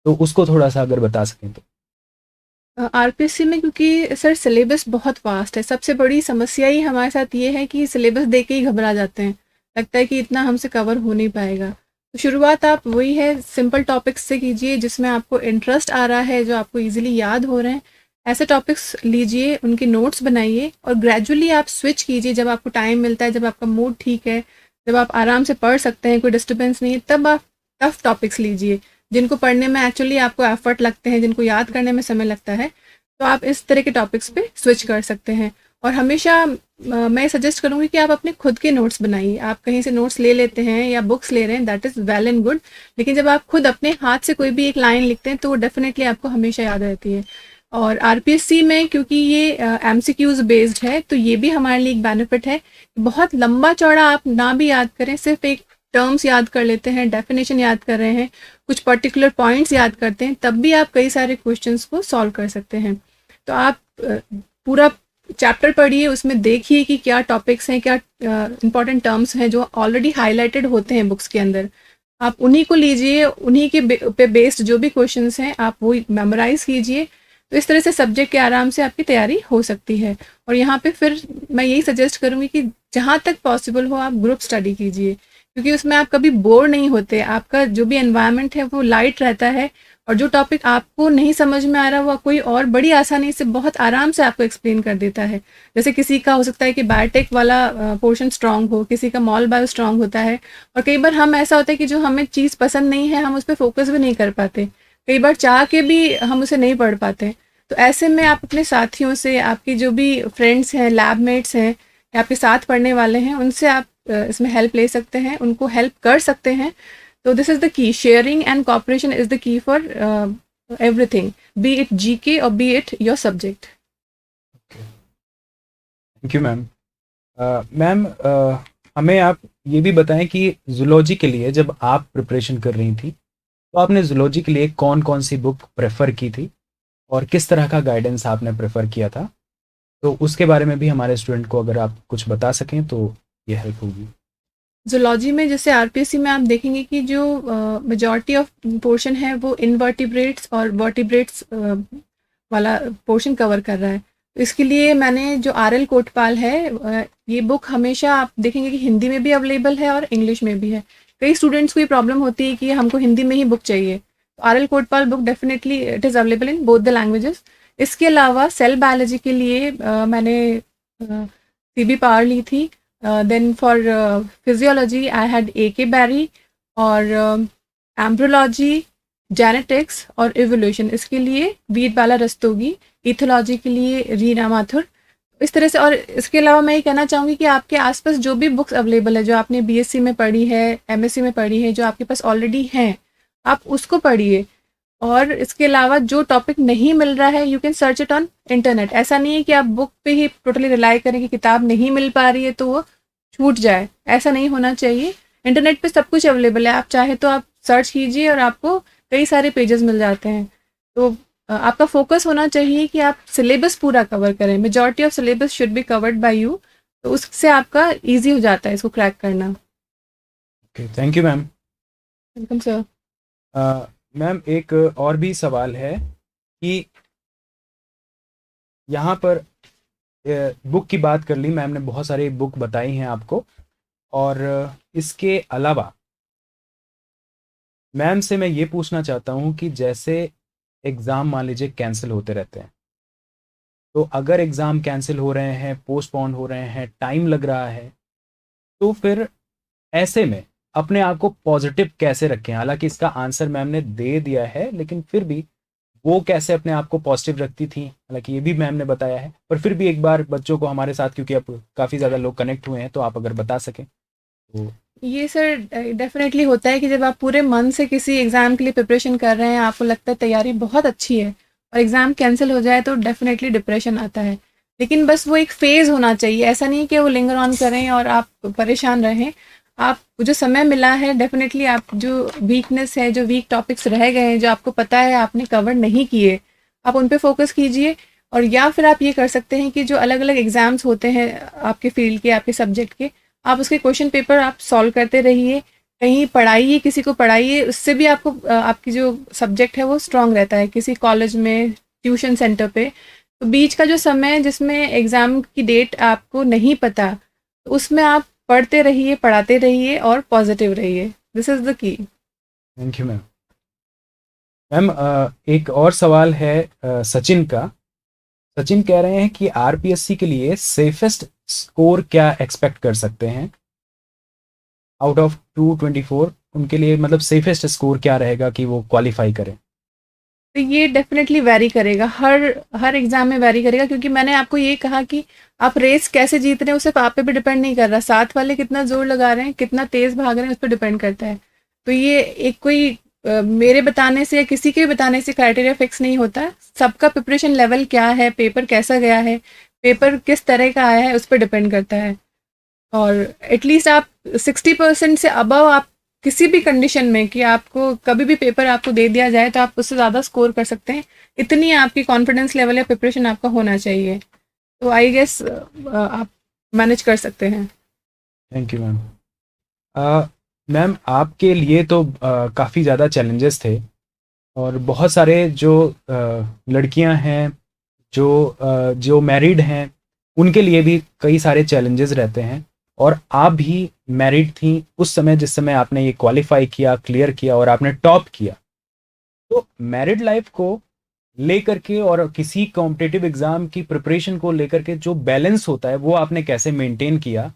तो उसको थोड़ा सा अगर बता सकें तो। आरपीएससी में क्योंकि सर सिलेबस बहुत वास्ट है, सबसे बड़ी समस्या ही हमारे साथ ये है कि सिलेबस देख के ही घबरा जाते हैं, लगता है कि इतना हमसे कवर हो नहीं पाएगा। तो शुरुआत आप वही है सिंपल टॉपिक्स से कीजिए जिसमें आपको इंटरेस्ट आ रहा है, जो आपको इजीली याद हो रहे हैं, ऐसे टॉपिक्स लीजिए, उनके नोट्स बनाइए और ग्रेजुअली आप स्विच कीजिए जब आपको टाइम मिलता है, जब आपका मूड ठीक है, जब आप आराम से पढ़ सकते हैं, कोई डिस्टर्बेंस नहीं है, तब आप टफ टॉपिक्स लीजिए जिनको पढ़ने में एक्चुअली आपको एफर्ट लगते हैं, जिनको याद करने में समय लगता है। तो आप इस तरह के टॉपिक्स पे स्विच कर सकते हैं। और हमेशा मैं सजेस्ट करूँगी कि आप अपने खुद के नोट्स बनाइए। आप कहीं से नोट्स ले लेते हैं या बुक्स ले रहे हैं, that is well and good, लेकिन जब आप खुद अपने हाथ से कोई भी एक लाइन लिखते हैं तो वो डेफिनेटली आपको हमेशा याद रहती है। और आरपीएससी में क्योंकि ये एमसीक्यूज बेस्ड है तो ये भी हमारे लिए एक बेनिफिट है। बहुत लंबा चौड़ा आप ना भी याद करें, सिर्फ एक टर्म्स याद कर लेते हैं, डेफिनेशन याद कर रहे हैं, कुछ पर्टिकुलर पॉइंट्स याद करते हैं, तब भी आप कई सारे क्वेश्चंस को सॉल्व कर सकते हैं। तो आप पूरा चैप्टर पढ़िए, उसमें देखिए कि क्या टॉपिक्स हैं, क्या इंपॉर्टेंट टर्म्स हैं जो ऑलरेडी हाईलाइटेड होते हैं बुक्स के अंदर। आप उन्हीं को लीजिए, उन्हीं के पे बेस्ड जो भी क्वेश्चंस हैं आप वो मेमोराइज कीजिए। तो इस तरह से सब्जेक्ट के आराम से आपकी तैयारी हो सकती है। और यहाँ पे फिर मैं यही सजेस्ट करूँगी कि जहाँ तक पॉसिबल हो आप ग्रुप स्टडी कीजिए, क्योंकि उसमें आप कभी बोर नहीं होते, आपका जो भी एनवायरनमेंट है वो लाइट रहता है और जो टॉपिक आपको नहीं समझ में आ रहा वो कोई और बड़ी आसानी से बहुत आराम से आपको एक्सप्लेन कर देता है। जैसे किसी का हो सकता है कि बायोटेक वाला पोर्शन स्ट्रांग हो, किसी का मॉल बायो स्ट्रांग होता है, और कई बार हम ऐसा होता है कि जो हमें चीज़ पसंद नहीं है हम उस पर फोकस भी नहीं कर पाते, कई बार चाह के भी हम उसे नहीं पढ़ पाते। तो ऐसे में आप अपने साथियों से, आपकी जो भी फ्रेंड्स हैं, लैबमेट्स हैं या आपके साथ पढ़ने वाले हैं, उनसे आप इसमें हेल्प ले सकते हैं, उनको हेल्प कर सकते हैं। तो this is the key, sharing and cooperation is the key for everything, be it GK और be it your subject. Thank you ma'am. Ma'am हमें आप ये भी बताएं कि जूलॉजी के लिए जब आप प्रिपरेशन कर रही थी तो आपने जूलॉजी के लिए कौन कौन सी बुक प्रेफर की थी और किस तरह का गाइडेंस आपने प्रेफर किया था, तो उसके बारे में भी हमारे स्टूडेंट को अगर आप कुछ बता सकें तो ये हेल्प होगी। जूलॉजी में जैसे आरपीएससी में आप देखेंगे कि जो मेजॉरिटी ऑफ पोर्शन है वो इनवर्टिब्रेट्स और वर्टिब्रेट्स वाला पोर्शन कवर कर रहा है। तो इसके लिए मैंने जो आरएल कोटपाल है, ये बुक हमेशा आप देखेंगे कि हिंदी में भी अवेलेबल है और इंग्लिश में भी है। कई स्टूडेंट्स को ये प्रॉब्लम होती है कि हमको हिंदी में ही बुक चाहिए, तो RL Kotpal book definitely it is available in both the languages. इसके अलावा सेल बायोलॉजी के लिए मैंने सीबी पावर ली थी। Then for physiology I had AK Berry, और एम्ब्रोलॉजी, जेनेटिक्स और इवोल्यूशन इसके लिए वीर बाला रस्तोगी, इथोलॉजी के लिए रीना माथुर। इस तरह से। और इसके अलावा मैं ये कहना चाहूँगी कि आपके आसपास जो भी बुक्स अवेलेबल है, जो आपने बीएससी में पढ़ी है, एमएससी में पढ़ी है, जो आपके पास ऑलरेडी हैं, आप उसको पढ़िए। और इसके अलावा जो टॉपिक नहीं मिल रहा है you can search it on internet. ऐसा नहीं है कि आप बुक पे ही टोटली रिलाई करें कि किताब नहीं मिल पा रही है तो वो छूट जाए, ऐसा नहीं होना चाहिए। इंटरनेट पे सब कुछ अवेलेबल है, आप चाहे तो आप सर्च कीजिए और आपको कई सारे पेजेस मिल जाते हैं। तो आपका फोकस होना चाहिए कि आप सिलेबस पूरा कवर करें, majority of syllabus should be covered by you, तो उससे आपका ईजी हो जाता है इसको क्रैक करना। Okay, thank you ma'am. Welcome sir. Ma'am एक और भी सवाल है कि यहाँ पर बुक की बात कर ली मैम ने, बहुत सारी बुक बताई हैं आपको, और इसके अलावा मैम से मैं ये पूछना चाहता हूँ कि जैसे एग्ज़ाम मान लीजिए कैंसिल होते रहते हैं, तो अगर एग्ज़ाम कैंसिल हो रहे हैं, पोस्टपोन हो रहे हैं, टाइम लग रहा है, तो फिर ऐसे में अपने आप को पॉजिटिव कैसे रखें? हालांकि इसका आंसर मैम ने दे दिया है, लेकिन फिर भी वो कैसे अपने आप को पॉजिटिव रखती थी, हालांकि ये भी मैम ने बताया है, पर फिर भी एक बार बच्चों को हमारे साथ, क्योंकि अब काफ़ी ज़्यादा लोग कनेक्ट हुए हैं, तो आप अगर बता सकें तो। ये सर डेफिनेटली होता है कि जब आप पूरे मन से किसी एग्ज़ाम के लिए प्रिपरेशन कर रहे हैं, आपको लगता है तैयारी बहुत अच्छी है और एग्ज़ाम कैंसिल हो जाए तो डेफिनेटली डिप्रेशन आता है। लेकिन बस वो एक फ़ेज़ होना चाहिए, ऐसा नहीं कि वो लिंगर ऑन करें और आप परेशान रहें। आप जो समय मिला है डेफिनेटली आप जो वीकनेस है, जो वीक टॉपिक्स रह गए हैं, जो आपको पता है आपने कवर नहीं किए, आप उन पे फोकस कीजिए। और या फिर आप ये कर सकते हैं कि जो अलग अलग एग्ज़ाम्स होते हैं आपके फील्ड के, आपके सब्जेक्ट के, आप उसके क्वेश्चन पेपर आप सॉल्व करते रहिए, कहीं पढ़ाइए, किसी को पढ़ाइए, उससे भी आपको आपकी जो सब्जेक्ट है वो स्ट्रांग रहता है, किसी कॉलेज में, ट्यूशन सेंटर पे। तो बीच का जो समय है जिसमें एग्ज़ाम की डेट आपको नहीं पता, तो उसमें आप पढ़ते रहिए, पढ़ाते रहिए और पॉजिटिव रहिए। दिस इज़ द की। Thank you ma'am. मैम एक और सवाल है सचिन का। सचिन कह रहे हैं कि आरपीएससी के लिए सेफेस्ट स्कोर क्या एक्सपेक्ट कर सकते हैं आउट ऑफ 224? उनके लिए मतलब सेफेस्ट स्कोर क्या रहेगा कि वो क्वालिफाई करें? तो ये डेफ़िनेटली वैरी करेगा, हर एग्ज़ाम में वैरी करेगा, क्योंकि मैंने आपको ये कहा कि आप रेस कैसे जीत रहे हैं, वो सिर्फ़ आप पे भी डिपेंड नहीं कर रहा, साथ वाले कितना ज़ोर लगा रहे हैं, कितना तेज़ भाग रहे हैं, उस पे डिपेंड करता है। तो ये एक कोई मेरे बताने से या किसी के भी बताने से क्राइटेरिया फिक्स नहीं होता है। सबका प्रिपरेशन लेवल क्या है, पेपर कैसा गया है, पेपर किस तरह का आया है, उस पे डिपेंड करता है। और एटलीस्ट आप 60% से अबव आप किसी भी कंडीशन में, कि आपको कभी भी पेपर आपको दे दिया जाए तो आप उससे ज़्यादा स्कोर कर सकते हैं, इतनी आपकी कॉन्फिडेंस लेवल या प्रिपरेशन आपका होना चाहिए। तो आई गेस आप मैनेज कर सकते हैं। Thank you ma'am. मैम आपके लिए तो काफ़ी ज़्यादा चैलेंजेस थे, और बहुत सारे जो लड़कियां हैं, जो मैरिड हैं, उनके लिए भी कई सारे चैलेंजेस रहते हैं। और आप भी मैरिड थी उस समय जिस समय आपने ये क्वालिफाई किया, क्लियर किया और आपने टॉप किया। तो मैरिड लाइफ को लेकर के और किसी कॉम्पिटिटिव एग्जाम की प्रिपरेशन को लेकर के जो बैलेंस होता है वो आपने कैसे मेंटेन किया,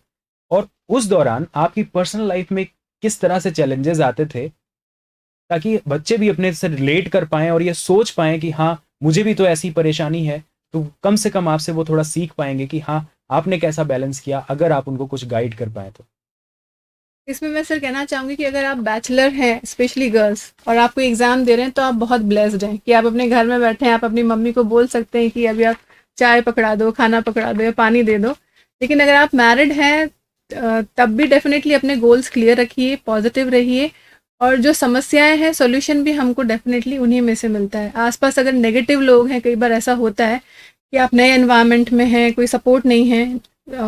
और उस दौरान आपकी पर्सनल लाइफ में किस तरह से चैलेंजेस आते थे, ताकि बच्चे भी अपने से रिलेट कर पाएँ और ये सोच पाएँ कि हाँ, मुझे भी तो ऐसी परेशानी है। तो कम से कम आपसे वो थोड़ा सीख पाएँगे कि हाँ, आपने कैसा बैलेंस किया, अगर आप उनको कुछ गाइड कर पाएँ तो। इसमें मैं सर कहना चाहूँगी कि अगर आप बैचलर हैं, स्पेशली गर्ल्स, और आप कोई एग्ज़ाम दे रहे हैं, तो आप बहुत ब्लेस्ड हैं कि आप अपने घर में बैठे हैं, आप अपनी मम्मी को बोल सकते हैं कि अभी आप चाय पकड़ा दो, खाना पकड़ा दो या पानी दे दो। लेकिन अगर आप मैरिड हैं, तब भी डेफ़िनेटली अपने गोल्स क्लियर रखिए, पॉजिटिव रहिए, और जो समस्याएँ हैं, सॉल्यूशन भी हमको डेफ़िनेटली उन्हीं में से मिलता है। आस-पास अगर नेगेटिव लोग हैं, कई बार ऐसा होता है कि आप नए एनवायरनमेंट में हैं, कोई सपोर्ट नहीं है,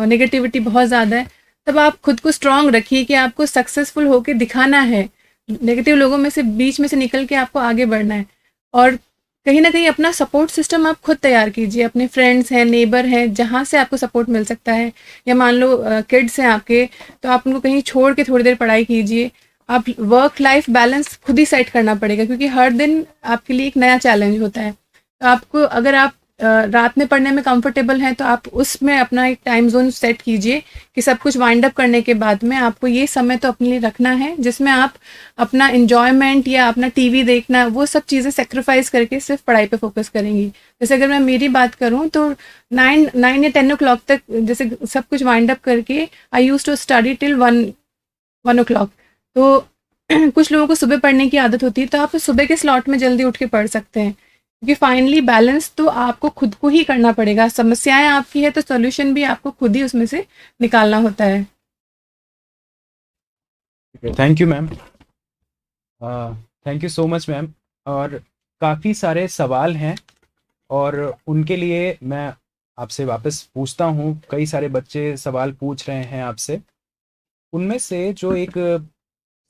नेगेटिविटी बहुत ज़्यादा है, तब आप खुद को स्ट्रांग रखिए कि आपको सक्सेसफुल होके दिखाना है। नेगेटिव लोगों में से, बीच में से निकल के आपको आगे बढ़ना है। और कहीं न कहीं अपना सपोर्ट सिस्टम आप खुद तैयार कीजिए। अपने फ्रेंड्स हैं, नेबर हैं, जहाँ से आपको सपोर्ट मिल सकता है, या मान लो किड्स हैं आपके, तो आप उनको कहीं छोड़ के थोड़ी देर पढ़ाई कीजिए। आप वर्क लाइफ बैलेंस खुद ही सेट करना पड़ेगा, क्योंकि हर दिन आपके लिए एक नया चैलेंज होता है। तो आपको, अगर आप रात में पढ़ने में कंफर्टेबल हैं, तो आप उसमें अपना एक टाइम ज़ोन सेट कीजिए कि सब कुछ वाइंड अप करने के बाद में आपको ये समय तो अपने लिए रखना है जिसमें आप अपना एन्जॉयमेंट या अपना टीवी देखना, वो सब चीज़ें सैक्रिफाइस करके सिर्फ पढ़ाई पे फोकस करेंगी। जैसे अगर मैं मेरी बात करूँ, तो 9 या 10 ओ क्लॉक तक जैसे सब कुछ वाइंड अप करके I use to study till 1 o'clock. तो कुछ लोगों को सुबह पढ़ने की आदत होती है, तो आप सुबह के स्लॉट में जल्दी उठ के पढ़ सकते हैं, क्योंकि फाइनली बैलेंस तो आपको खुद को ही करना पड़ेगा। समस्याएं आपकी है तो सॉल्यूशन भी आपको खुद ही उसमें से निकालना होता है। Thank you ma'am. Thank you so much ma'am. और काफ़ी सारे सवाल हैं, और उनके लिए मैं आपसे वापस पूछता हूँ। कई सारे बच्चे सवाल पूछ रहे हैं आपसे, उनमें से जो एक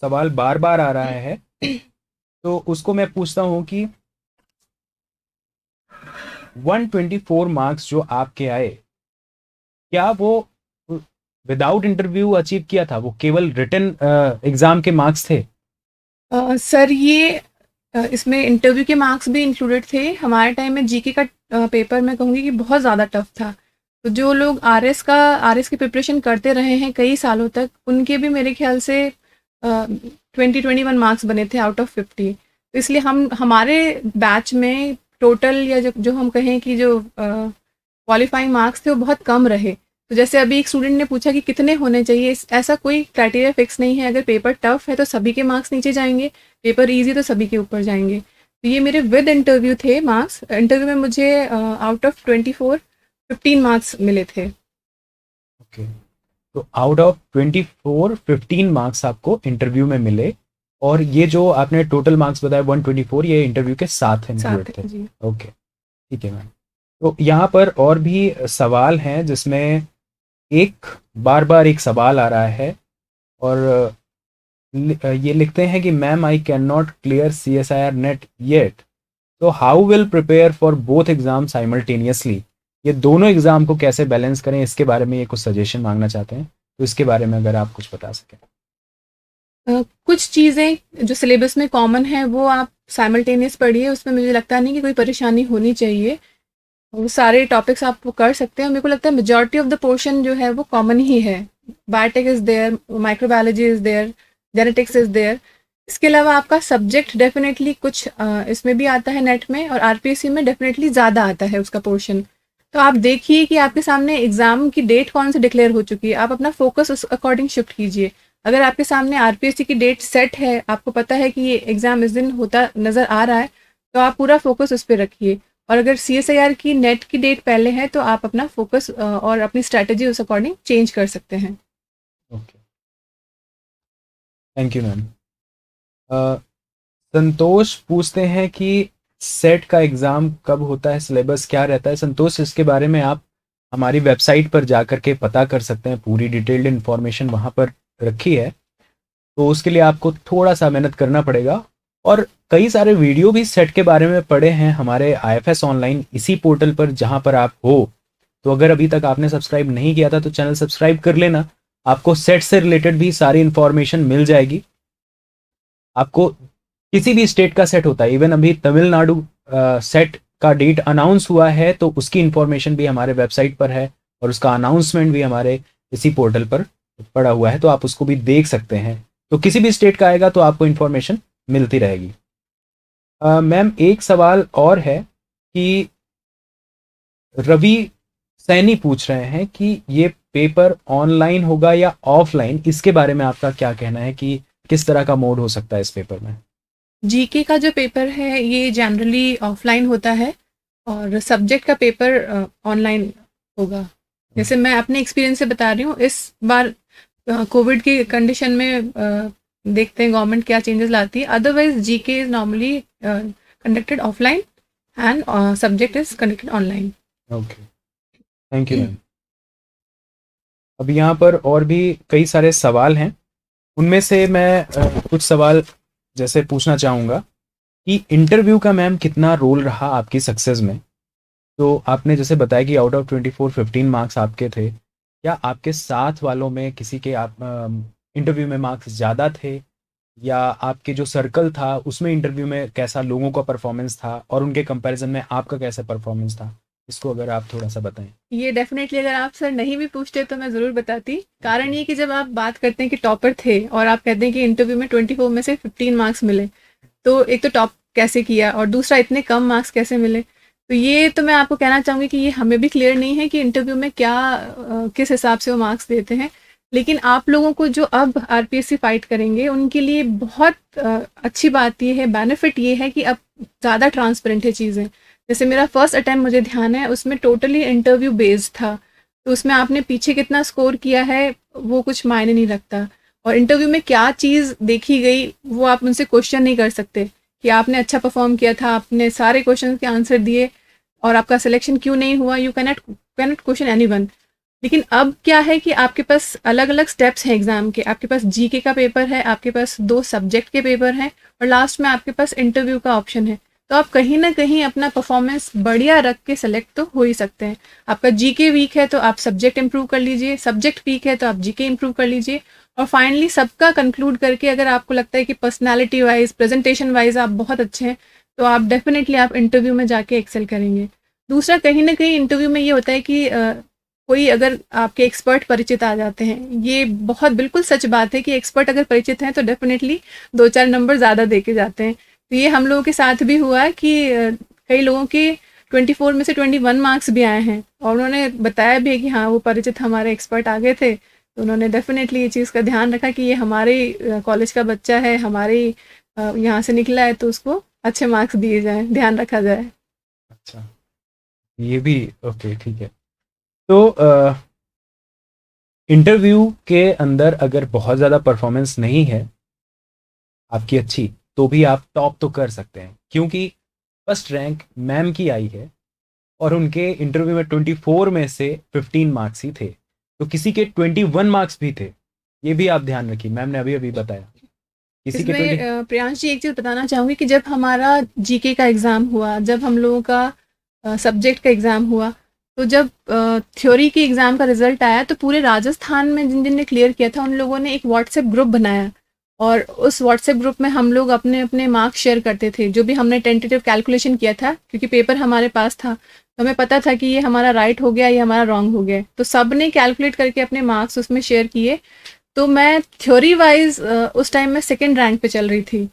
सवाल बार बार आ रहा है, तो उसको मैं पूछता हूँ कि 124 मार्क्स जो आपके आए, क्या वो विदाउट इंटरव्यू अचीव किया था? वो केवल रिटन एग्जाम के मार्क्स थे? सर ये इसमें इंटरव्यू के मार्क्स भी इंक्लूडेड थे। हमारे टाइम में जीके का पेपर मैं कहूँगी कि बहुत ज़्यादा टफ था। तो जो लोग आरएस की प्रिपरेशन करते रहे हैं कई सालों तक, उनके भी मेरे ख्याल से 20-21 मार्क्स बने थे आउट ऑफ 50। तो इसलिए हमारे बैच में टोटल, या जो हम कहें कि जो क्वालिफाइंग मार्क्स थे, वो बहुत कम रहे। तो जैसे अभी एक स्टूडेंट ने पूछा कि कितने होने चाहिए, ऐसा कोई क्राइटेरिया फिक्स नहीं है। अगर पेपर टफ है तो सभी के मार्क्स नीचे जाएंगे, पेपर इजी तो सभी के ऊपर जाएंगे। तो ये मेरे विद इंटरव्यू थे मार्क्स। इंटरव्यू में मुझे आउट ऑफ 24 15 मार्क्स मिले थे। ओके, तो आउट ऑफ 24 15 मार्क्स आपको इंटरव्यू में मिले, और ये जो आपने टोटल मार्क्स बताया 124, ये इंटरव्यू के साथ इंक्लूड थे? जी। ओके, ठीक है मैम। तो यहाँ पर और भी सवाल हैं, जिसमें एक बार बार एक सवाल आ रहा है और ये लिखते हैं कि ma'am I can not clear CSIR NET yet, तो how will prepare for both exam simultaneously. ये दोनों एग्जाम को कैसे बैलेंस करें, इसके बारे में ये कुछ सजेशन मांगना चाहते हैं, तो इसके बारे में अगर आप कुछ बता सकें। कुछ चीज़ें जो सिलेबस में कॉमन है वो आप साइमल्टेनियस पढ़िए, उसमें मुझे लगता नहीं कि कोई परेशानी होनी चाहिए। वो सारे टॉपिक्स आप वो कर सकते हैं। मेरे को लगता है मेजॉरिटी ऑफ द पोर्शन जो है वो कॉमन ही है। Biotech is there, microbiology is there, genetics is there. इसके अलावा आपका सब्जेक्ट डेफिनेटली कुछ इसमें भी आता है नेट में, और आरपीएससी में डेफिनेटली ज़्यादा आता है उसका पोर्शन। तो आप देखिए कि आपके सामने एग्ज़ाम की डेट कौन सी डिक्लेयर हो चुकी है, आप अपना फोकस उस अकॉर्डिंग शिफ्ट कीजिए। अगर आपके सामने आरपीएससी की डेट सेट है, आपको पता है कि ये एग्ज़ाम इस दिन होता नज़र आ रहा है, तो आप पूरा फोकस उस पर रखिए। और अगर CSIR की नेट की डेट पहले है तो आप अपना फोकस और अपनी स्ट्रैटेजी उस अकॉर्डिंग चेंज कर सकते हैं। Okay, thank you ma'am. Santosh पूछते हैं कि सेट का एग्ज़ाम कब होता है, सिलेबस क्या रहता है। संतोष, इसके बारे में आप हमारी वेबसाइट पर जा कर के पता कर सकते हैं, पूरी डिटेल्ड इन्फॉर्मेशन वहाँ पर रखी है। तो उसके लिए आपको थोड़ा सा मेहनत करना पड़ेगा, और कई सारे वीडियो भी सेट के बारे में पड़े हैं हमारे IFS ऑनलाइन इसी पोर्टल पर जहाँ पर आप हो। तो अगर अभी तक आपने सब्सक्राइब नहीं किया था तो चैनल सब्सक्राइब कर लेना, आपको सेट से रिलेटेड भी सारी इन्फॉर्मेशन मिल जाएगी। आपको किसी भी स्टेट का सेट होता है, इवन अभी तमिलनाडु सेट का डेट अनाउंस हुआ है तो उसकी इन्फॉर्मेशन भी हमारे वेबसाइट पर है, और उसका अनाउंसमेंट भी हमारे इसी पोर्टल पर पड़ा हुआ है, तो आप उसको भी देख सकते हैं। तो किसी भी स्टेट का आएगा तो आपको इन्फॉर्मेशन मिलती रहेगी। मैम, एक सवाल और है कि रवि सैनी पूछ रहे हैं कि ये पेपर ऑनलाइन होगा या ऑफलाइन, इसके बारे में आपका क्या कहना है कि किस तरह का मोड हो सकता है इस पेपर में। जीके का जो पेपर है ये जनरली ऑफलाइन होता है, और सब्जेक्ट का पेपर ऑनलाइन होगा। जैसे मैं अपने एक्सपीरियंस से बता रही हूँ, इस बार कोविड की कंडीशन में देखते हैं गवर्नमेंट क्या चेंजेस लाती है। Otherwise GK is normally conducted offline and subject is conducted online. Okay, thank you ma'am. अब यहाँ पर और भी कई सारे सवाल हैं, उनमें से मैं कुछ सवाल जैसे पूछना चाहूँगा कि इंटरव्यू का मैम कितना रोल रहा आपकी सक्सेस में। तो आपने जैसे बताया कि आउट ऑफ 24 15 मार्क्स आपके थे, क्या आपके साथ वालों में किसी के आप इंटरव्यू में मार्क्स ज़्यादा थे, या आपके जो सर्कल था उसमें इंटरव्यू में कैसा लोगों का परफॉर्मेंस था, और उनके कंपैरिजन में आपका कैसा परफॉर्मेंस था, इसको अगर आप थोड़ा सा बताएं। ये डेफिनेटली अगर आप सर नहीं भी पूछते तो मैं ज़रूर बताती। कारण ये कि जब आप बात करते हैं कि टॉपर थे और आप कहते हैं कि इंटरव्यू में 24 में से 15 मार्क्स मिले, तो एक तो टॉप कैसे किया और दूसरा इतने कम मार्क्स कैसे मिले। तो ये तो मैं आपको कहना चाहूँगी कि ये हमें भी क्लियर नहीं है कि इंटरव्यू में क्या किस हिसाब से वो मार्क्स देते हैं। लेकिन आप लोगों को जो अब आरपीएससी फाइट करेंगे उनके लिए बहुत अच्छी बात ये है, बेनिफिट ये है कि अब ज़्यादा ट्रांसपेरेंट है चीज़ें। जैसे मेरा फर्स्ट अटेम्प्ट मुझे ध्यान है, उसमें टोटली इंटरव्यू बेस्ड था, तो उसमें आपने पीछे कितना स्कोर किया है वो कुछ मायने नहीं रखता, और इंटरव्यू में क्या चीज़ देखी गई वो आप उनसे क्वेश्चन नहीं कर सकते कि आपने अच्छा परफॉर्म किया था, आपने सारे क्वेश्चन के आंसर दिए और आपका सिलेक्शन क्यों नहीं हुआ। You cannot question anyone. लेकिन अब क्या है कि आपके पास अलग अलग स्टेप्स हैं एग्जाम के। आपके पास जीके का पेपर है, आपके पास 2 सब्जेक्ट के पेपर हैं, और लास्ट में आपके पास इंटरव्यू का ऑप्शन है। तो आप कहीं ना कहीं अपना परफॉर्मेंस बढ़िया रख के सेलेक्ट तो हो ही सकते हैं। आपका जीके वीक है तो आप सब्जेक्ट इंप्रूव कर लीजिए, सब्जेक्ट वीक है तो आप जीके इंप्रूव कर लीजिए, और फाइनली सबका कंक्लूड करके अगर आपको लगता है कि पर्सनालिटी वाइज, प्रेजेंटेशन वाइज आप बहुत अच्छे हैं, तो आप डेफिनेटली आप इंटरव्यू में जाके एक्सेल करेंगे। दूसरा, कहीं ना कहीं इंटरव्यू में ये होता है कि कोई अगर आपके एक्सपर्ट परिचित आ जाते हैं, ये बहुत बिल्कुल सच बात है कि एक्सपर्ट अगर परिचित हैं तो डेफिनेटली 2-4 नंबर ज़्यादा दे के जाते हैं। तो ये हम लोगों के साथ भी हुआ है कि कई लोगों के 24 में से 21 मार्क्स भी आए हैं, और उन्होंने बताया भी है कि हाँ वो परिचित हमारे एक्सपर्ट आ गए थे, तो उन्होंने डेफिनेटली ये चीज़ का ध्यान रखा कि ये हमारे कॉलेज का बच्चा है, हमारे यहाँ से निकला है, तो उसको अच्छे मार्क्स दिए जाएँ, ध्यान रखा जाए। अच्छा, ये भी ओके, ठीक है। तो इंटरव्यू के अंदर अगर बहुत ज़्यादा परफॉर्मेंस नहीं है आपकी अच्छी, तो भी आप टॉप तो कर सकते हैं, क्योंकि फर्स्ट रैंक मैम की आई है और उनके इंटरव्यू में 24 में से 15 मार्क्स ही थे। तो किसी के 21 मार्क्स भी थे, ये भी आप ध्यान रखिए, मैम ने अभी अभी बताया। किसी के 20। इसमें प्रियांश जी एक चीज़ बताना चाहूँगी कि जब हमारा जीके का एग्ज़ाम हुआ, जब हम लोगों का सब्जेक्ट का एग्ज़ाम हुआ, तो जब थ्योरी की एग्ज़ाम का रिज़ल्ट आया तो पूरे राजस्थान में जिन जिन ने क्लियर किया था उन लोगों ने एक व्हाट्सएप ग्रुप बनाया और उस व्हाट्सएप ग्रुप में हम लोग अपने अपने मार्क्स शेयर करते थे, जो भी हमने टेंटेटिव कैलकुलेशन किया था, क्योंकि पेपर हमारे पास था तो हमें पता था कि ये हमारा राइट हो गया, ये हमारा रॉन्ग हो गया। तो सब ने कैलकुलेट करके अपने मार्क्स उसमें शेयर किए। तो मैं थ्योरी वाइज उस टाइम में सेकंड रैंक पे चल रही थी।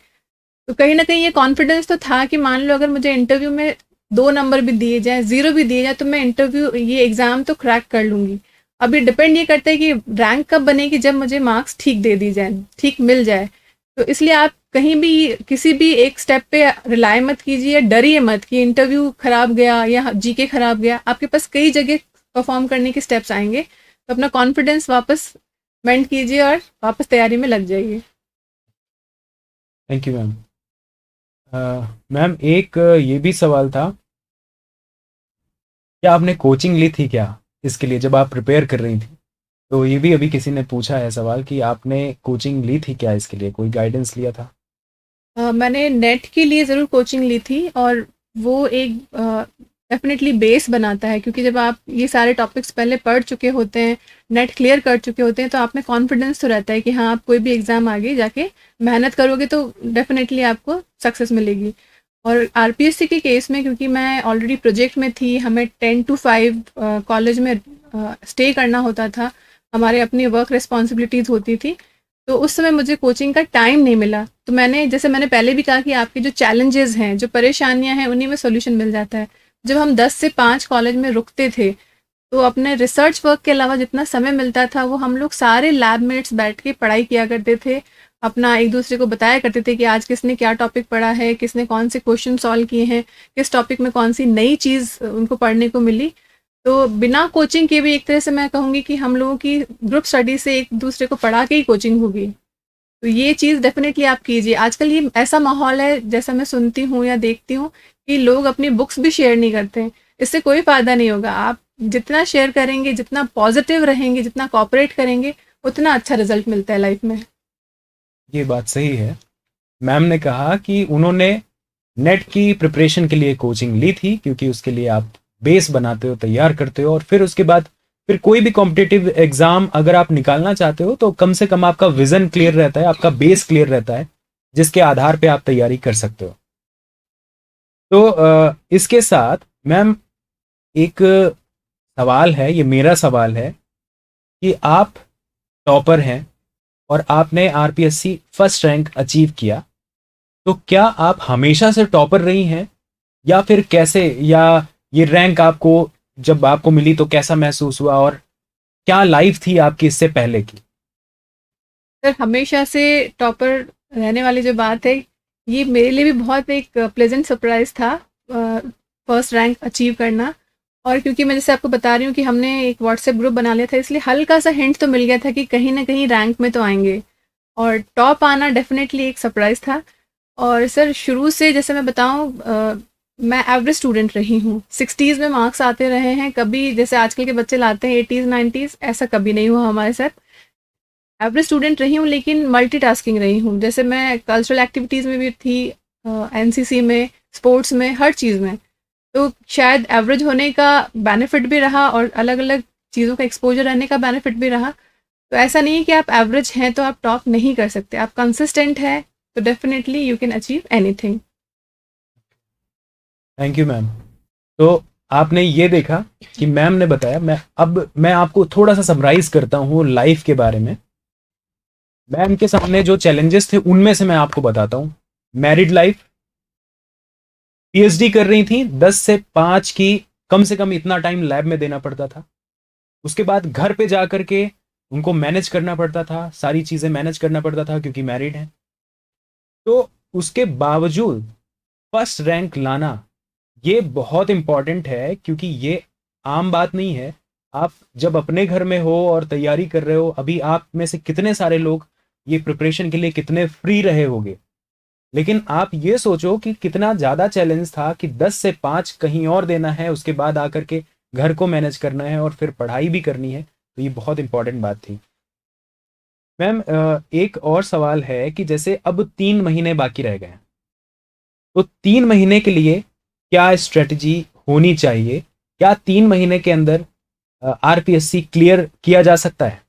तो कहीं ना कहीं ये कॉन्फिडेंस तो था कि मान लो अगर मुझे इंटरव्यू में 2 नंबर भी दिए जाए, 0 भी दिए जाए, तो मैं इंटरव्यू ये एग्ज़ाम तो क्रैक कर लूँगी। अब ये डिपेंड ये करता है कि रैंक कब बनेगी, जब मुझे मार्क्स ठीक दे दी जाए, ठीक मिल जाए। तो इसलिए आप कहीं भी किसी भी एक स्टेप पे रिलाय मत कीजिए, डरिए मत कि इंटरव्यू खराब गया या जीके खराब गया। आपके पास कई जगह परफॉर्म करने के स्टेप्स आएंगे, तो अपना कॉन्फिडेंस वापस मेंट कीजिए और वापस तैयारी में लग जाइए। Thank you ma'am. मैम एक ये भी सवाल था, क्या आपने कोचिंग ली थी क्या इसके लिए जब आप प्रिपेयर कर रही थी? तो ये भी अभी किसी ने पूछा है सवाल कि आपने कोचिंग ली थी क्या इसके लिए, कोई गाइडेंस लिया था? मैंने नेट के लिए ज़रूर कोचिंग ली थी और वो एक डेफिनेटली बेस बनाता है, क्योंकि जब आप ये सारे टॉपिक्स पहले पढ़ चुके होते हैं, नेट क्लियर कर चुके होते हैं, तो आप में कॉन्फिडेंस तो रहता है कि हाँ, आप कोई भी एग्ज़ाम आगे जाके मेहनत करोगे तो डेफिनेटली आपको सक्सेस मिलेगी। और आरपीएससी के केस में क्योंकि मैं ऑलरेडी प्रोजेक्ट में थी, हमें 10 to 5 कॉलेज में स्टे करना होता था, हमारे अपनी वर्क रिस्पॉन्सिबिलिटीज़ होती थी, तो उस समय मुझे कोचिंग का टाइम नहीं मिला। तो मैंने, जैसे मैंने पहले भी कहा कि आपके जो चैलेंजेस हैं, जो परेशानियां हैं, उन्हीं में सॉल्यूशन मिल जाता है। जब हम 10 से 5 कॉलेज में रुकते थे, तो अपने रिसर्च वर्क के अलावा जितना समय मिलता था वो हम लोग सारे लैबमेट्स बैठ के पढ़ाई किया करते थे, अपना एक दूसरे को बताया करते थे कि आज किसने क्या टॉपिक पढ़ा है, किसने कौन से क्वेश्चन सॉल्व किए हैं, किस टॉपिक में कौन सी नई चीज़ उनको पढ़ने को मिली। तो बिना कोचिंग के भी एक तरह से मैं कहूँगी कि हम लोगों की ग्रुप स्टडी से एक दूसरे को पढ़ा के ही कोचिंग होगी। तो ये चीज़ डेफिनेटली आप कीजिए। आजकल ये ऐसा माहौल है, जैसा मैं सुनती हूँ या देखती हूँ, कि लोग अपनी बुक्स भी शेयर नहीं करते हैं। इससे कोई फ़ायदा नहीं होगा। आप जितना शेयर करेंगे, जितना पॉजिटिव रहेंगे, जितना कॉपरेट करेंगे, उतना अच्छा रिजल्ट मिलता है लाइफ में। ये बात सही है। मैम ने कहा कि उन्होंने नेट की प्रिपरेशन के लिए कोचिंग ली थी, क्योंकि उसके लिए आप बेस बनाते हो, तैयार करते हो, और फिर उसके बाद फिर कोई भी कॉम्पिटिटिव एग्जाम अगर आप निकालना चाहते हो तो कम से कम आपका विजन क्लियर रहता है, आपका बेस क्लियर रहता है, जिसके आधार पे आप तैयारी कर सकते हो। तो इसके साथ मैम एक सवाल है, ये मेरा सवाल है कि आप टॉपर हैं और आपने आरपीएससी फर्स्ट रैंक अचीव किया, तो क्या आप हमेशा से टॉपर रही हैं या फिर कैसे, या ये रैंक आपको जब आपको मिली तो कैसा महसूस हुआ, और क्या लाइफ थी आपकी इससे पहले की? सर, हमेशा से टॉपर रहने वाली जो बात है, ये मेरे लिए भी बहुत एक प्लेजेंट सरप्राइज था, फर्स्ट रैंक अचीव करना। और क्योंकि मैं जैसे आपको बता रही हूँ कि हमने एक व्हाट्सएप ग्रुप बना लिया था, इसलिए हल्का सा हिंट तो मिल गया था कि कहीं ना कहीं रैंक में तो आएंगे, और टॉप आना डेफिनेटली एक सरप्राइज था। और सर, शुरू से जैसे मैं बताऊँ, मैं एवरेज स्टूडेंट रही हूँ, 60s में मार्क्स आते रहे हैं, कभी जैसे आजकल के बच्चे लाते हैं 80s 90s, ऐसा कभी नहीं हुआ हमारे साथ। एवरेज स्टूडेंट रही हूँ, लेकिन मल्टीटास्किंग रही हूँ। जैसे मैं कल्चरल एक्टिविटीज़ में भी थी, एनसीसी में, स्पोर्ट्स में, हर चीज़ में। तो शायद एवरेज होने का बेनिफिट भी रहा और अलग अलग चीज़ों का एक्सपोजर रहने का बेनिफिट भी रहा। तो ऐसा नहीं है कि आप एवरेज हैं तो आप टॉप नहीं कर सकते, आप कंसिस्टेंट है तो definitely you can achieve anything. Thank you ma'am. तो आपने ये देखा कि मैम ने बताया, मैं आपको थोड़ा सा समराइज करता हूँ लाइफ के बारे में। मैम के सामने जो चैलेंजेस थे उनमें से मैं आपको बताता हूँ। मैरिड लाइफ, पीएचडी कर रही थी, 10 से 5 की कम से कम इतना टाइम लैब में देना पड़ता था। उसके बाद घर पे जा करके उनको मैनेज करना पड़ता था, सारी चीज़ें मैनेज करना पड़ता था क्योंकि मैरिड हैं। तो उसके बावजूद फर्स्ट रैंक लाना ये बहुत इंपॉर्टेंट है, क्योंकि ये आम बात नहीं है। आप जब अपने घर में हो और तैयारी कर रहे हो, अभी आप में से कितने सारे लोग ये प्रिपरेशन के लिए कितने फ्री रहे होंगे, लेकिन आप ये सोचो कि कितना ज़्यादा चैलेंज था कि 10 से 5 कहीं और देना है, उसके बाद आकर के घर को मैनेज करना है और फिर पढ़ाई भी करनी है। तो ये बहुत इंपॉर्टेंट बात थी। मैम एक और सवाल है कि जैसे अब 3 महीने बाकी रह गए हैं, तो 3 महीने के लिए क्या स्ट्रेटजी होनी चाहिए? क्या 3 महीने के अंदर आरपीएससी क्लियर किया जा सकता है?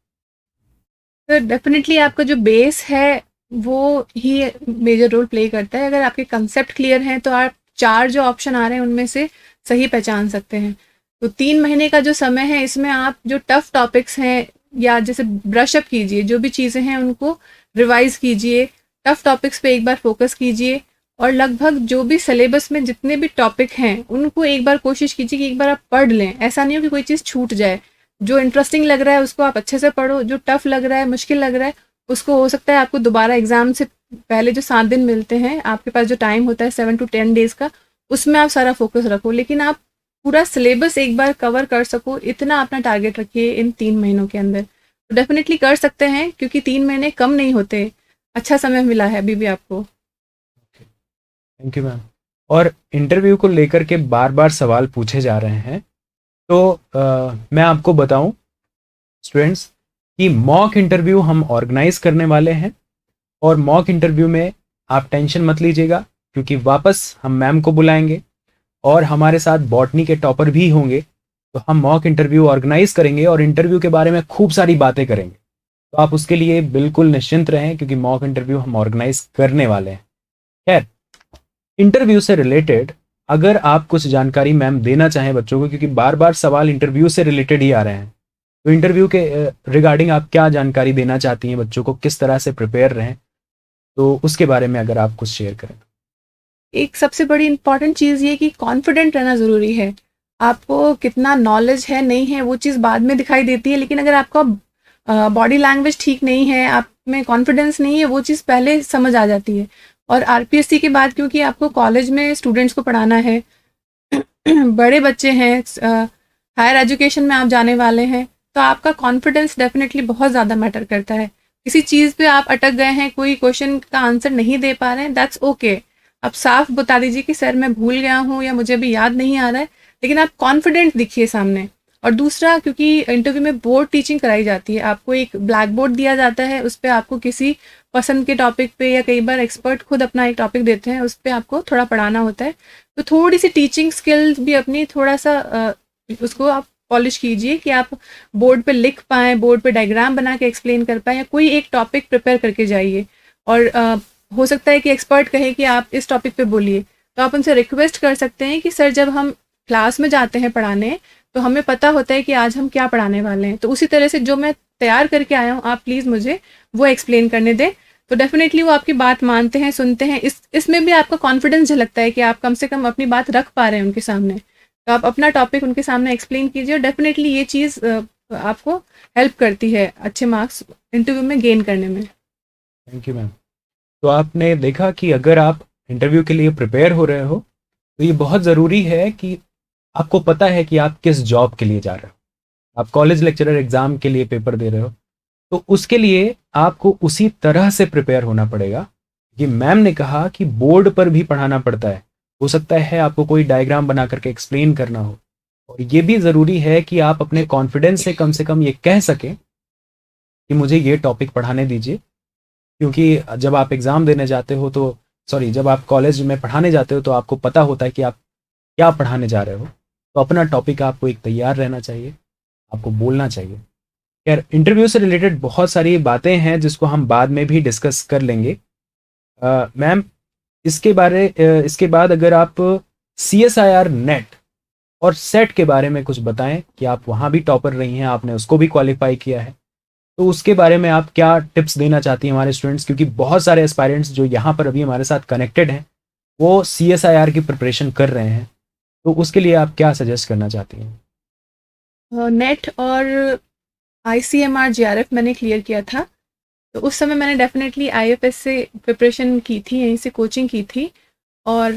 तो डेफिनेटली आपका जो बेस है वो ही मेजर रोल प्ले करता है। अगर आपके कंसेप्ट क्लियर हैं तो आप 4 जो ऑप्शन आ रहे हैं उनमें से सही पहचान सकते हैं। तो 3 महीने का जो समय है इसमें आप जो टफ टॉपिक्स हैं या जैसे ब्रश अप कीजिए, जो भी चीज़ें हैं उनको रिवाइज़ कीजिए, टफ टॉपिक्स पे एक बार फ़ोकस कीजिए और लगभग जो भी सिलेबस में जितने भी टॉपिक हैं उनको एक बार कोशिश कीजिए कि एक बार आप पढ़ लें। ऐसा नहीं हो कि कोई चीज़ छूट जाए। जो इंटरेस्टिंग लग रहा है उसको आप अच्छे से पढ़ो, जो टफ लग रहा है, मुश्किल लग रहा है, उसको हो सकता है आपको दोबारा एग्जाम से पहले जो 7 दिन मिलते हैं, आपके पास जो टाइम होता है 7 to 10 डेज का, उसमें आप सारा फोकस रखो। लेकिन आप पूरा सिलेबस एक बार कवर कर सको, इतना अपना टारगेट रखिए इन 3 महीनों के अंदर। तो डेफिनेटली कर सकते हैं क्योंकि 3 महीने कम नहीं होते। अच्छा समय मिला है अभी भी आपको। Thank you ma'am. और इंटरव्यू को लेकर के बार बार सवाल पूछे जा रहे हैं, तो मैं आपको बताऊं स्टूडेंट्स कि मॉक इंटरव्यू हम ऑर्गेनाइज करने वाले हैं, और मॉक इंटरव्यू में आप टेंशन मत लीजिएगा, क्योंकि वापस हम मैम को बुलाएंगे और हमारे साथ बॉटनी के टॉपर भी होंगे। तो हम मॉक इंटरव्यू ऑर्गेनाइज करेंगे और इंटरव्यू के बारे में खूब सारी बातें करेंगे। तो आप उसके लिए बिल्कुल निश्चिंत रहें, क्योंकि मॉक इंटरव्यू हम ऑर्गेनाइज करने वाले हैं। खैर, इंटरव्यू से रिलेटेड अगर आप कुछ जानकारी मैम देना चाहें बच्चों को, क्योंकि बार बार सवाल इंटरव्यू से रिलेटेड ही आ रहे हैं, तो इंटरव्यू के रिगार्डिंग आप क्या जानकारी देना चाहती हैं बच्चों को, किस तरह से प्रिपेयर रहें, तो उसके बारे में अगर आप कुछ शेयर करें। एक सबसे बड़ी इंपॉर्टेंट चीज़ ये कि कॉन्फिडेंट रहना ज़रूरी है। आपको कितना नॉलेज है नहीं है वो चीज़ बाद में दिखाई देती है, लेकिन अगर आपका बॉडी लैंग्वेज ठीक नहीं है, आप में कॉन्फिडेंस नहीं है, वो चीज़ पहले समझ आ जाती है। और आरपीएससी के बाद क्योंकि आपको कॉलेज में स्टूडेंट्स को पढ़ाना है, बड़े बच्चे हैं, हायर एजुकेशन में आप जाने वाले हैं, तो आपका कॉन्फिडेंस डेफिनेटली बहुत ज़्यादा मैटर करता है। किसी चीज़ पे आप अटक गए हैं, कोई क्वेश्चन का आंसर नहीं दे पा रहे हैं, दैट्स ओके। आप साफ बता दीजिए कि सर मैं भूल गया हूँ या मुझे अभी याद नहीं आ रहा है, लेकिन आप कॉन्फिडेंट दिखिए सामने। और दूसरा, क्योंकि इंटरव्यू में बोर्ड टीचिंग कराई जाती है, आपको एक ब्लैक बोर्ड दिया जाता है, उस पर आपको किसी पसंद के टॉपिक पे या कई बार एक्सपर्ट खुद अपना एक टॉपिक देते हैं, उस पर आपको थोड़ा पढ़ाना होता है। तो थोड़ी सी टीचिंग स्किल्स भी अपनी थोड़ा सा उसको आप पॉलिश कीजिए कि आप बोर्ड पे लिख पाएँ, बोर्ड पे डायग्राम बना के एक्सप्लेन कर पाएँ, या कोई एक टॉपिक प्रिपेयर करके जाइए। और हो सकता है कि एक्सपर्ट कहे कि आप इस टॉपिक पे बोलिए, तो आप उनसे रिक्वेस्ट कर सकते हैं कि सर जब हम क्लास में जाते हैं पढ़ाने तो हमें पता होता है कि आज हम क्या पढ़ाने वाले हैं, तो उसी तरह से जो मैं तैयार करके आया हूँ आप प्लीज़ मुझे वो एक्सप्लेन करने दें। तो डेफिनेटली वो आपकी बात मानते हैं, सुनते हैं। इसमें भी आपका कॉन्फिडेंस झलकता है कि आप कम से कम अपनी बात रख पा रहे हैं उनके सामने। तो आप अपना टॉपिक उनके सामने एक्सप्लेन कीजिए, और डेफिनेटली ये चीज़ आपको हेल्प करती है अच्छे मार्क्स इंटरव्यू में गेन करने में। Thank you ma'am. तो आपने देखा कि अगर आप इंटरव्यू के लिए प्रिपेयर हो रहे हो, तो ये बहुत ज़रूरी है कि आपको पता है कि आप किस जॉब के लिए जा रहे हो। आप कॉलेज लेक्चरर एग्ज़ाम के लिए पेपर दे रहे हो, तो उसके लिए आपको उसी तरह से प्रिपेयर होना पड़ेगा। ये मैम ने कहा कि बोर्ड पर भी पढ़ाना पड़ता है, हो सकता है आपको कोई डायग्राम बना करके एक्सप्लेन करना हो, और ये भी ज़रूरी है कि आप अपने कॉन्फिडेंस से कम ये कह सकें कि मुझे ये टॉपिक पढ़ाने दीजिए। क्योंकि जब आप एग्ज़ाम देने जाते हो तो जब आप कॉलेज में पढ़ाने जाते हो तो आपको पता होता है कि आप क्या पढ़ाने जा रहे हो, तो अपना टॉपिक आपको एक तैयार रहना चाहिए, आपको बोलना चाहिए। खैर, इंटरव्यू से रिलेटेड बहुत सारी बातें हैं जिसको हम बाद में भी डिस्कस कर लेंगे। मैम, इसके बाद अगर आप CSIR नेट और सेट के बारे में कुछ बताएं कि आप वहाँ भी टॉपर रही हैं, आपने उसको भी क्वालिफाई किया है, तो उसके बारे में आप क्या टिप्स देना चाहती हैं हमारे स्टूडेंट्स, क्योंकि बहुत सारे एस्पायरेंट्स जो यहाँ पर अभी हमारे साथ कनेक्टेड हैं वो CSIR की प्रिपरेशन कर रहे हैं, तो उसके लिए आप क्या सजेस्ट करना चाहती हैं? नेट और ICMR JRF मैंने क्लियर किया था, तो उस समय मैंने डेफिनेटली IFS से प्रिपरेशन की थी, यहीं से कोचिंग की थी। और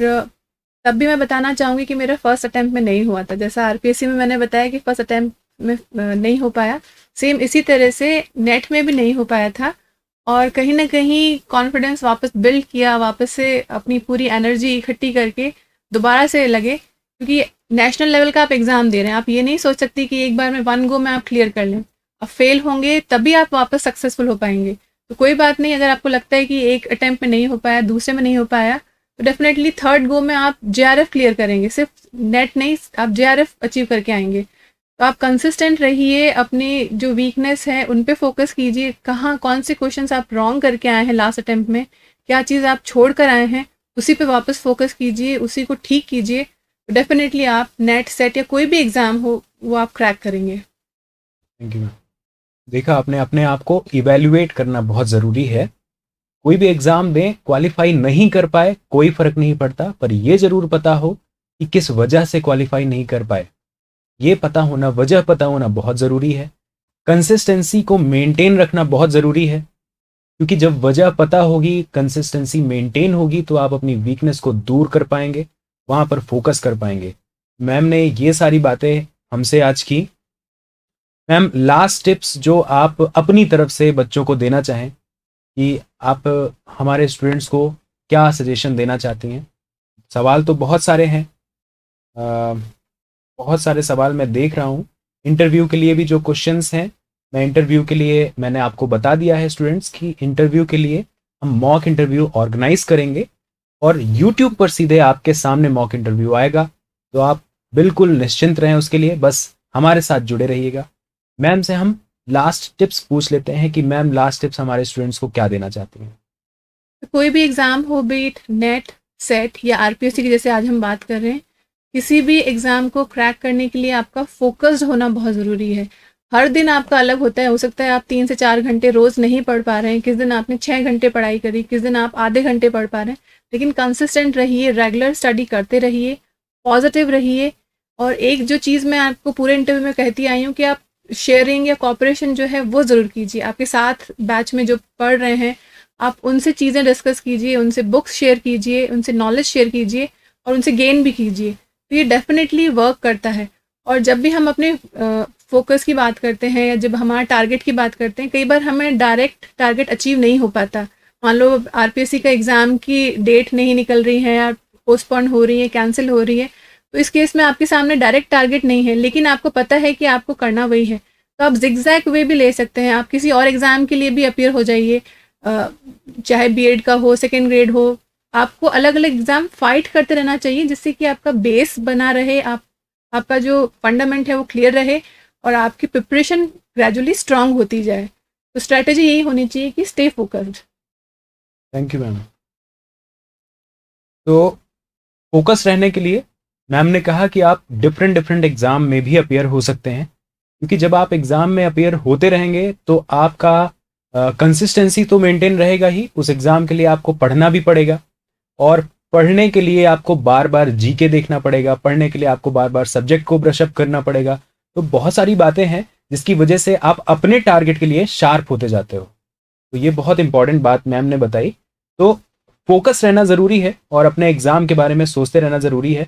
तब भी मैं बताना चाहूँगी कि मेरा फर्स्ट अटैम्प्ट में नहीं हुआ था। जैसा RPSC में मैंने बताया कि फर्स्ट अटैम्प्ट में नहीं हो पाया, सेम इसी तरह से नेट में भी नहीं हो पाया था। और कहीं ना कहीं कॉन्फिडेंस वापस बिल्ड किया, वापस से अपनी पूरी एनर्जी इकट्ठी करके दोबारा से लगे, क्योंकि नेशनल लेवल का आप एग्ज़ाम दे रहे हैं। आप ये नहीं सोच सकती कि एक बार में 1 गो में आप क्लियर कर लें। आप फेल होंगे तभी आप वापस सक्सेसफुल हो पाएंगे। तो कोई बात नहीं, अगर आपको लगता है कि एक अटेम्प्ट में नहीं हो पाया, दूसरे में नहीं हो पाया, तो डेफिनेटली थर्ड गो में आप जेआरएफ क्लियर करेंगे, सिर्फ नेट नहीं, आप जेआरएफ अचीव करके आएंगे। तो आप कंसिस्टेंट रहिए, अपनी जो वीकनेस है उन पे फोकस कीजिए, कहाँ कौन से क्वेश्चंस आप रॉन्ग करके आए हैं लास्ट अटेम्प्ट में, क्या चीज़ आप छोड़ कर आए हैं, उसी पे वापस फोकस कीजिए, उसी को ठीक कीजिए। डेफिनेटली आप नेट सेट या कोई भी एग्ज़ाम हो वो आप क्रैक करेंगे। Thank you ma'am. देखा आपने, अपने आप को इवेल्युएट करना बहुत ज़रूरी है। कोई भी एग्ज़ाम दें, क्वालिफाई नहीं कर पाए कोई फ़र्क नहीं पड़ता, पर ये ज़रूर पता हो कि किस वजह से क्वालिफाई नहीं कर पाए। ये पता होना, वजह पता होना बहुत ज़रूरी है। कंसिस्टेंसी को मेंटेन रखना बहुत ज़रूरी है, क्योंकि जब वजह पता होगी, कंसिस्टेंसी मेंटेन होगी, तो आप अपनी वीकनेस को दूर कर पाएंगे, वहाँ पर फोकस कर पाएंगे। मैम ने ये सारी बातें हमसे आज की। मैम, लास्ट टिप्स जो आप अपनी तरफ से बच्चों को देना चाहें, कि आप हमारे स्टूडेंट्स को क्या सजेशन देना चाहती हैं? सवाल तो बहुत सारे हैं, अ, बहुत सारे सवाल मैं देख रहा हूँ। इंटरव्यू के लिए भी जो क्वेश्चंस हैं, मैं इंटरव्यू के लिए मैंने आपको बता दिया है स्टूडेंट्स कि इंटरव्यू के लिए हम मॉक इंटरव्यू ऑर्गेनाइज करेंगे और यूट्यूब पर सीधे आपके सामने मॉक इंटरव्यू आएगा। तो आप बिल्कुल निश्चिंत रहें उसके लिए, बस हमारे साथ जुड़े रहिएगा। मैम से हम लास्ट टिप्स पूछ लेते हैं कि मैम, लास्ट टिप्स हमारे स्टूडेंट्स को क्या देना चाहती हैं? तो कोई भी एग्ज़ाम हो, बीट नेट, सेट या आरपीएससी की जैसे आज हम बात कर रहे हैं, किसी भी एग्ज़ाम को क्रैक करने के लिए आपका फोकस्ड होना बहुत ज़रूरी है। हर दिन आपका अलग होता है, हो सकता है आप 3 से 4 घंटे रोज़ नहीं पढ़ पा रहे हैं, किस दिन आपने 6 घंटे पढ़ाई करी, किस दिन आप आधे घंटे पढ़ पा रहे हैं, लेकिन कंसिस्टेंट रहिए, रेगुलर स्टडी करते रहिए, पॉजिटिव रहिए। और एक जो चीज़ मैं आपको पूरे इंटरव्यू में कहती आई हूँ कि आप शेयरिंग या कॉपरेशन जो है वो ज़रूर कीजिए। आपके साथ बैच में जो पढ़ रहे हैं, आप उनसे चीज़ें डिस्कस कीजिए, उनसे बुक्स शेयर कीजिए, उनसे नॉलेज शेयर कीजिए और उनसे गेन भी कीजिए। तो ये डेफिनेटली वर्क करता है। और जब भी हम अपने फोकस की बात करते हैं या जब हमारा टारगेट की बात करते हैं, कई बार हमें डायरेक्ट टारगेट अचीव नहीं हो पाता। मान लो आरपीएससी का एग्ज़ाम की डेट नहीं निकल रही है या पोस्टपोन हो रही है, कैंसिल हो रही है, तो इस केस में आपके सामने डायरेक्ट टारगेट नहीं है, लेकिन आपको पता है कि आपको करना वही है, तो आप जिगजैग वे भी ले सकते हैं। आप किसी और एग्ज़ाम के लिए भी अपीयर हो जाइए, चाहे बीएड का हो, सेकेंड ग्रेड हो। आपको अलग अलग एग्ज़ाम फाइट करते रहना चाहिए, जिससे कि आपका बेस बना रहे, आपका जो फंडामेंट है वो क्लियर रहे और आपकी प्रिपरेशन ग्रेजुअली स्ट्रांग होती जाए। तो स्ट्रैटेजी यही होनी चाहिए कि stay focused. Thank you ma'am. तो फोकस रहने के लिए मैम ने कहा कि आप डिफरेंट डिफरेंट एग्ज़ाम में भी अपियर हो सकते हैं, क्योंकि जब आप एग्ज़ाम में अपियर होते रहेंगे तो आपका कंसिस्टेंसी तो मेंटेन रहेगा ही, उस एग्ज़ाम के लिए आपको पढ़ना भी पड़ेगा और पढ़ने के लिए आपको बार बार जीके देखना पड़ेगा, पढ़ने के लिए आपको बार बार सब्जेक्ट को ब्रशअप करना पड़ेगा। तो बहुत सारी बातें हैं जिसकी वजह से आप अपने टारगेट के लिए शार्प होते जाते हो। तो ये बहुत इंपॉर्टेंट बात मैम ने बताई। तो फोकस रहना ज़रूरी है और अपने एग्ज़ाम के बारे में सोचते रहना ज़रूरी है।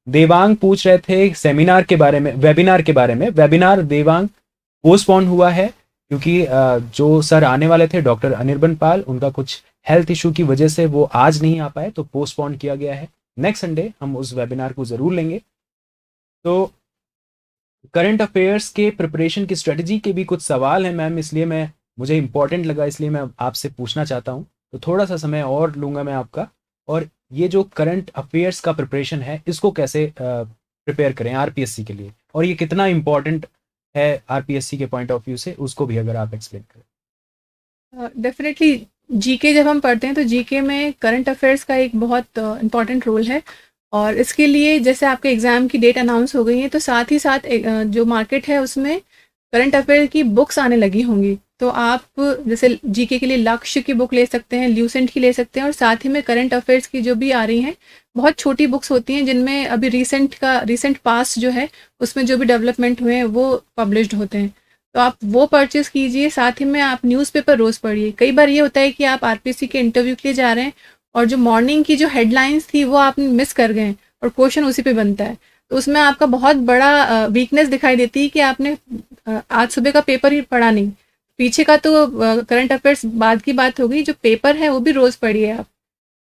देवांग पूछ रहे थे सेमिनार के बारे में, वेबिनार के बारे में। वेबिनार देवांग पोस्टपोन हुआ है, क्योंकि जो सर आने वाले थे डॉक्टर अनिर्बन पाल, उनका कुछ हेल्थ इशू की वजह से वो आज नहीं आ पाए, तो पोस्टपोन किया गया है। नेक्स्ट संडे हम उस वेबिनार को ज़रूर लेंगे। तो करंट अफेयर्स के प्रिपरेशन की स्ट्रेटजी के भी कुछ सवाल हैं मैम, इसलिए मुझे इंपॉर्टेंट लगा, इसलिए मैं आपसे पूछना चाहता हूँ। तो थोड़ा सा समय और लूँगा मैं आपका। और ये जो करंट अफेयर्स का प्रिपरेशन है, इसको कैसे प्रिपेयर करें आरपीएससी के लिए, और ये कितना इम्पोर्टेंट है आरपीएससी के पॉइंट ऑफ व्यू से, उसको भी अगर आप एक्सप्लेन करें। डेफिनेटली जीके जब हम पढ़ते हैं तो जीके में करंट अफेयर्स का एक बहुत इम्पॉर्टेंट रोल है। और इसके लिए जैसे आपके एग्ज़ाम की डेट अनाउंस हो गई है, तो साथ ही साथ जो मार्केट है उसमें करंट अफेयर की बुक्स आने लगी होंगी। तो आप जैसे जीके के लिए लक्ष्य की बुक ले सकते हैं, ल्यूसेंट की ले सकते हैं, और साथ ही में करंट अफेयर्स की जो भी आ रही हैं, बहुत छोटी बुक्स होती हैं जिनमें अभी रिसेंट पास्ट जो है उसमें जो भी डेवलपमेंट हुए हैं वो पब्लिश्ड होते हैं। तो आप वो परचेज़ कीजिए। साथ ही में आप न्यूज़पेपर रोज़ पढ़िए। कई बार ये होता है कि आप आरपीएससी के इंटरव्यू के लिए जा रहे हैं और जो मॉर्निंग की जो हेडलाइंस थी वो आप मिस कर गए और क्वेश्चन उसी पे बनता है, तो उसमें आपका बहुत बड़ा वीकनेस दिखाई देती है कि आपने आज सुबह का पेपर ही पढ़ा नहीं। पीछे का तो करंट अफेयर्स बाद की बात होगी, जो पेपर है वो भी रोज़ पढ़िए आप।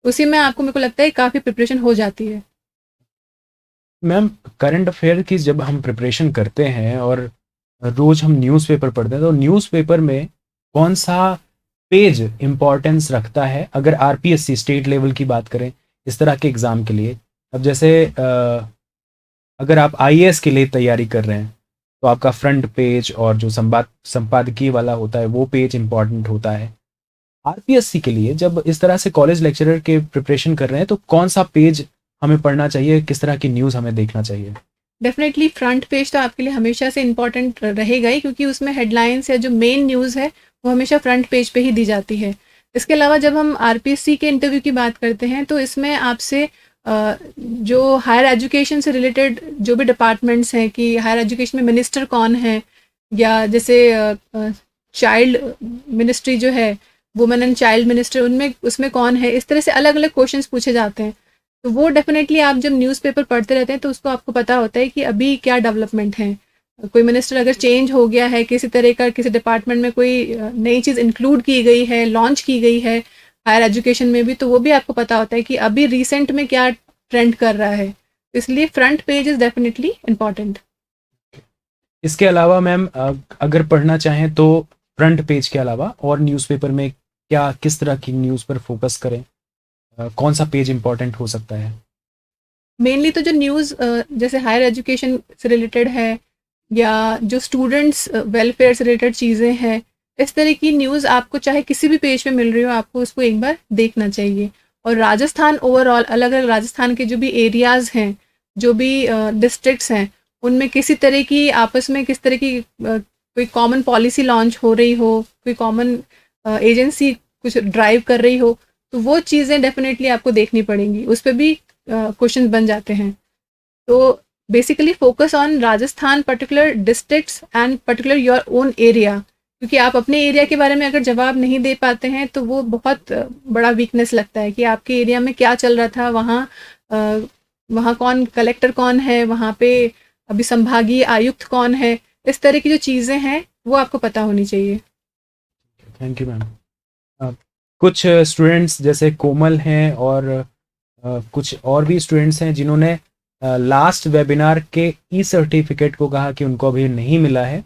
उसी में आपको, मेरे को लगता है, काफ़ी प्रिपरेशन हो जाती है। मैम, करंट अफेयर की जब हम प्रिपरेशन करते हैं और रोज हम न्यूज़पेपर पढ़ते हैं, तो न्यूज़पेपर में कौन सा पेज इम्पोर्टेंस रखता है अगर आरपीएससी स्टेट लेवल की बात करें इस तरह के एग्ज़ाम के लिए? अब जैसे अगर आप आईएएस के लिए तैयारी कर रहे हैं तो आपका फ्रंट पेज और जो संपादकीय वाला होता है वो पेज इम्पॉर्टेंट होता है। आरपीएससी के लिए जब इस तरह से कॉलेज लेक्चरर के प्रिपरेशन कर रहे हैं तो कौन सा पेज हमें पढ़ना चाहिए, किस तरह की न्यूज़ हमें देखना चाहिए? डेफिनेटली फ्रंट पेज तो आपके लिए हमेशा से इम्पोर्टेंट रहेगा ही, क्योंकि उसमें हेडलाइंस या जो मेन न्यूज़ है वो हमेशा फ्रंट पेज पे ही दी जाती है। इसके अलावा जब हम आरपीएससी के इंटरव्यू की बात करते हैं तो इसमें आपसे जो हायर एजुकेशन से रिलेटेड जो भी डिपार्टमेंट्स हैं कि हायर एजुकेशन में मिनिस्टर कौन है, या जैसे चाइल्ड मिनिस्ट्री जो है, वुमेन एंड चाइल्ड मिनिस्टर, उनमें उसमें कौन है, इस तरह से अलग अलग क्वेश्चंस पूछे जाते हैं। तो वो डेफिनेटली आप जब न्यूज़पेपर पढ़ते रहते हैं तो उसको आपको पता होता है कि अभी क्या डेवलपमेंट है, कोई मिनिस्टर अगर चेंज हो गया है, किसी तरह का किसी डिपार्टमेंट में कोई नई चीज़ इंक्लूड की गई है, लॉन्च की गई है हायर एजुकेशन में भी, तो वो भी आपको पता होता है कि अभी रिसेंट में क्या ट्रेंड कर रहा है। इसलिए front page is definitely important. इसके अलावा मैम अगर पढ़ना चाहें तो फ्रंट पेज के अलावा और न्यूज़पेपर में क्या, किस तरह की न्यूज़ पर फोकस करें? कौन सा पेज इम्पोर्टेंट हो सकता है? मेनली तो जो न्यूज़ जैसे हायर एजुकेशन से रिलेटेड है, या जो स्टूडेंट्स वेलफेयर से रिलेटेड चीज़ें हैं, इस तरह की न्यूज़ आपको चाहे किसी भी पेज पे मिल रही हो, आपको उसको एक बार देखना चाहिए। और राजस्थान ओवरऑल, अलग अलग राजस्थान के जो भी एरियाज़ हैं, जो भी डिस्ट्रिक्ट्स हैं, उनमें किसी तरह की आपस में किस तरह की कोई कॉमन पॉलिसी लॉन्च हो रही हो, कोई कॉमन एजेंसी कुछ ड्राइव कर रही हो, तो वो चीज़ें डेफिनेटली आपको देखनी पड़ेंगी। उस पर भी क्वेश्चन बन जाते हैं। तो basically focus on Rajasthan particular districts and particular your own area, क्योंकि आप अपने एरिया के बारे में अगर जवाब नहीं दे पाते हैं तो वो बहुत बड़ा वीकनेस लगता है कि आपके एरिया में क्या चल रहा था, वहाँ कौन कलेक्टर कौन है, वहाँ पे अभी संभागीय आयुक्त कौन है, इस तरह की जो चीज़ें हैं वो आपको पता होनी चाहिए। Thank you ma'am. कुछ स्टूडेंट्स जैसे कोमल हैं और कुछ और भी स्टूडेंट्स हैं जिन्होंने लास्ट वेबिनार के ई सर्टिफिकेट को कहा कि उनको अभी नहीं मिला है।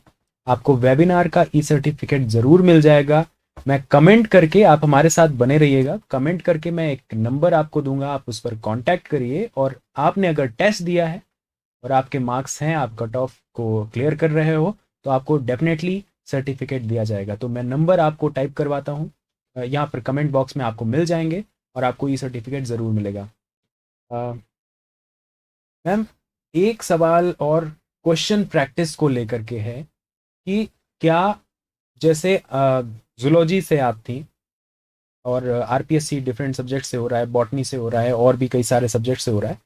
आपको वेबिनार का ई सर्टिफिकेट ज़रूर मिल जाएगा। मैं कमेंट करके, आप हमारे साथ बने रहिएगा, कमेंट करके मैं एक नंबर आपको दूंगा, आप उस पर कांटेक्ट करिए। और आपने अगर टेस्ट दिया है और आपके मार्क्स हैं, आप कट ऑफ को क्लियर कर रहे हो, तो आपको डेफिनेटली सर्टिफिकेट दिया जाएगा। तो मैं नंबर आपको टाइप करवाता हूँ, यहाँ पर कमेंट बॉक्स में आपको मिल जाएंगे और आपको ये सर्टिफिकेट ज़रूर मिलेगा। मैम एक सवाल और क्वेश्चन प्रैक्टिस को लेकर के है कि क्या जैसे जूलॉजी से आप थी और आरपीएससी डिफरेंट सब्जेक्ट से हो रहा है, बॉटनी से हो रहा है और भी कई सारे सब्जेक्ट से हो रहा है,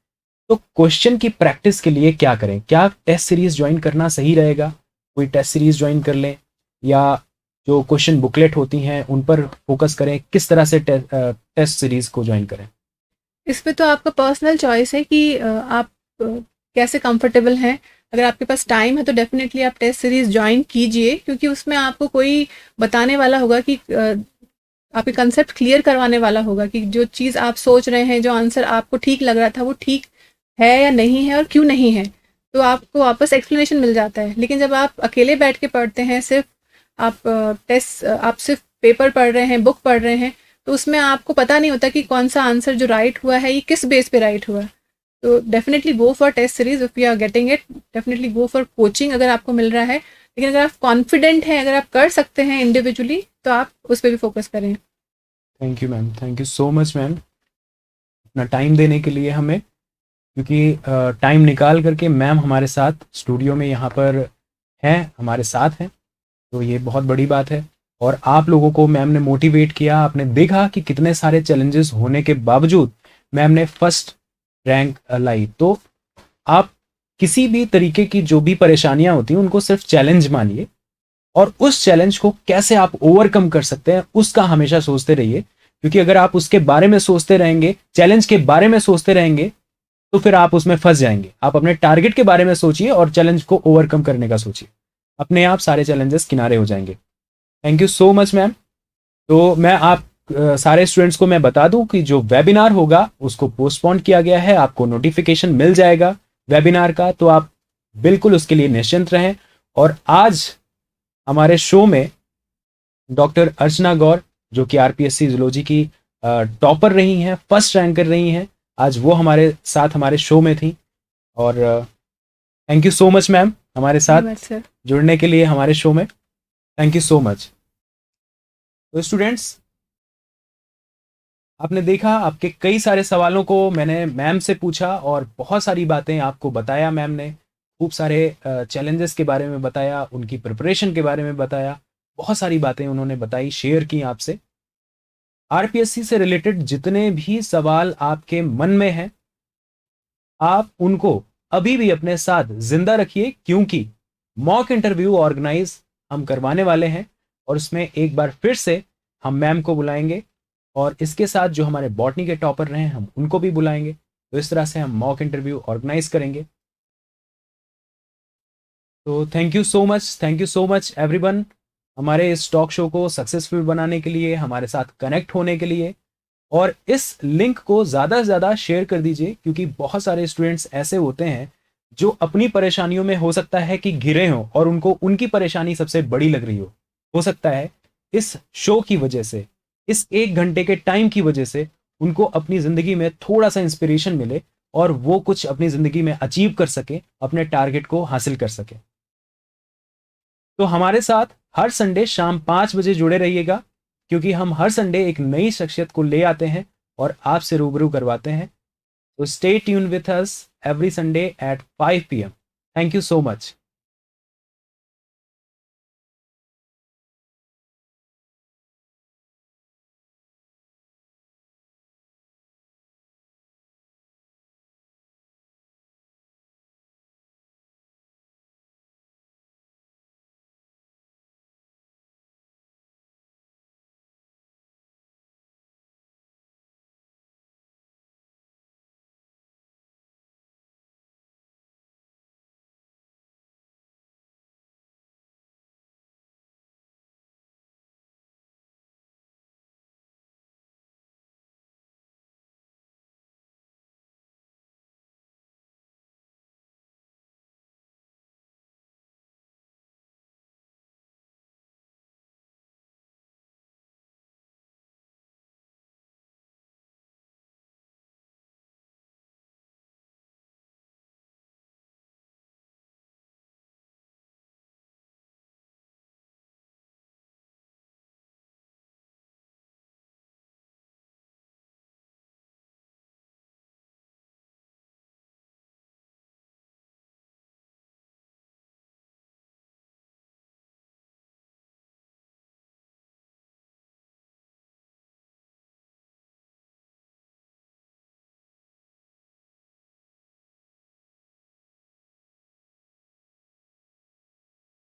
तो क्वेश्चन की प्रैक्टिस के लिए क्या करें? क्या टेस्ट सीरीज ज्वाइन करना सही रहेगा? कोई टेस्ट सीरीज ज्वाइन कर लें या जो क्वेश्चन बुकलेट होती हैं उन पर फोकस करें? किस तरह से टेस्ट सीरीज को ज्वाइन करें? इस पे तो आपका पर्सनल चॉइस है कि आप कैसे कंफर्टेबल हैं। अगर आपके पास टाइम है तो डेफिनेटली आप टेस्ट सीरीज़ ज्वाइन कीजिए, क्योंकि उसमें आपको कोई बताने वाला होगा कि आपके कंसेप्ट क्लियर करवाने वाला होगा कि जो चीज़ आप सोच रहे हैं, जो आंसर आपको ठीक लग रहा था, वो ठीक है या नहीं है और क्यों नहीं है, तो आपको वापस एक्सप्लेनेशन मिल जाता है। लेकिन जब आप अकेले बैठ के पढ़ते हैं, सिर्फ आप सिर्फ पेपर पढ़ रहे हैं, बुक पढ़ रहे हैं, तो उसमें आपको पता नहीं होता कि कौन सा आंसर जो राइट हुआ है ये किस बेस पे राइट हुआ। तो definitely go for test series if you are getting it, definitely go for coaching अगर आपको मिल रहा है। लेकिन अगर आप कॉन्फिडेंट हैं, अगर आप कर सकते हैं इंडिविजुअली, तो आप उस पर भी फोकस करें। Thank you ma'am, thank you so much ma'am, अपना टाइम देने के लिए हमें, क्योंकि टाइम निकाल करके मैम हमारे साथ स्टूडियो में यहाँ पर हैं, हमारे साथ हैं, तो ये बहुत बड़ी बात है। और आप लोगों को मैम ने मोटिवेट किया, आपने देखा कि कितने सारे चैलेंजेस होने के बावजूद मैम ने फर्स्ट रैंक लाई। तो आप किसी भी तरीके की जो भी परेशानियां होती हैं उनको सिर्फ चैलेंज मानिए और उस चैलेंज को कैसे आप ओवरकम कर सकते हैं उसका हमेशा सोचते रहिए, क्योंकि अगर आप उसके बारे में सोचते रहेंगे, चैलेंज के बारे में सोचते रहेंगे, तो फिर आप उसमें फंस जाएंगे। आप अपने टारगेट के बारे में सोचिए और चैलेंज को ओवरकम करने का सोचिए, अपने आप सारे चैलेंजेस किनारे हो जाएंगे। Thank you so much ma'am. तो मैं आप सारे स्टूडेंट्स को मैं बता दूं कि जो वेबिनार होगा उसको पोस्टपोन किया गया है, आपको नोटिफिकेशन मिल जाएगा वेबिनार का, तो आप बिल्कुल उसके लिए निश्चिंत रहें। और आज हमारे शो में डॉक्टर अर्चना गौर, जो कि आरपीएससी जूलॉजी की टॉपर रही हैं, फर्स्ट रैंकर रही हैं, आज वो हमारे साथ हमारे शो में थी। और thank you so much ma'am हमारे साथ धन्यवाद सर। जुड़ने के लिए हमारे शो में। Thank you so much. तो स्टूडेंट्स, आपने देखा, आपके कई सारे सवालों को मैंने मैम से पूछा और बहुत सारी बातें आपको बताया। मैम ने खूब सारे चैलेंजेस के बारे में बताया, उनकी प्रिपरेशन के बारे में बताया, बहुत सारी बातें उन्होंने बताई, शेयर की आपसे। आरपीएससी से रिलेटेड जितने भी सवाल आपके मन में हैं, आप उनको अभी भी अपने साथ जिंदा रखिए, क्योंकि मॉक इंटरव्यू ऑर्गेनाइज हम करवाने वाले हैं और उसमें एक बार फिर से हम मैम को बुलाएंगे और इसके साथ जो हमारे बॉटनी के टॉपर रहे हैं हम उनको भी बुलाएंगे। तो इस तरह से हम मॉक इंटरव्यू ऑर्गेनाइज करेंगे। तो thank you so much everyone, हमारे इस टॉक शो को सक्सेसफुल बनाने के लिए, हमारे साथ कनेक्ट होने के लिए। और इस लिंक को ज़्यादा से ज़्यादा शेयर कर दीजिए, क्योंकि बहुत सारे स्टूडेंट्स ऐसे होते हैं जो अपनी परेशानियों में हो सकता है कि घिरे हों और उनको उनकी परेशानी सबसे बड़ी लग रही हो सकता है इस शो की वजह से, इस 1 घंटे के टाइम की वजह से उनको अपनी ज़िंदगी में थोड़ा सा इंस्पिरेशन मिले और वो कुछ अपनी ज़िंदगी में अचीव कर सके, अपने टारगेट को हासिल कर सके। तो हमारे साथ हर संडे शाम 5 बजे जुड़े रहिएगा, क्योंकि हम हर संडे एक नई शख्सियत को ले आते हैं और आपसे रूबरू करवाते हैं। तो stay tune with us every Sunday at 5 PM। Thank you so much.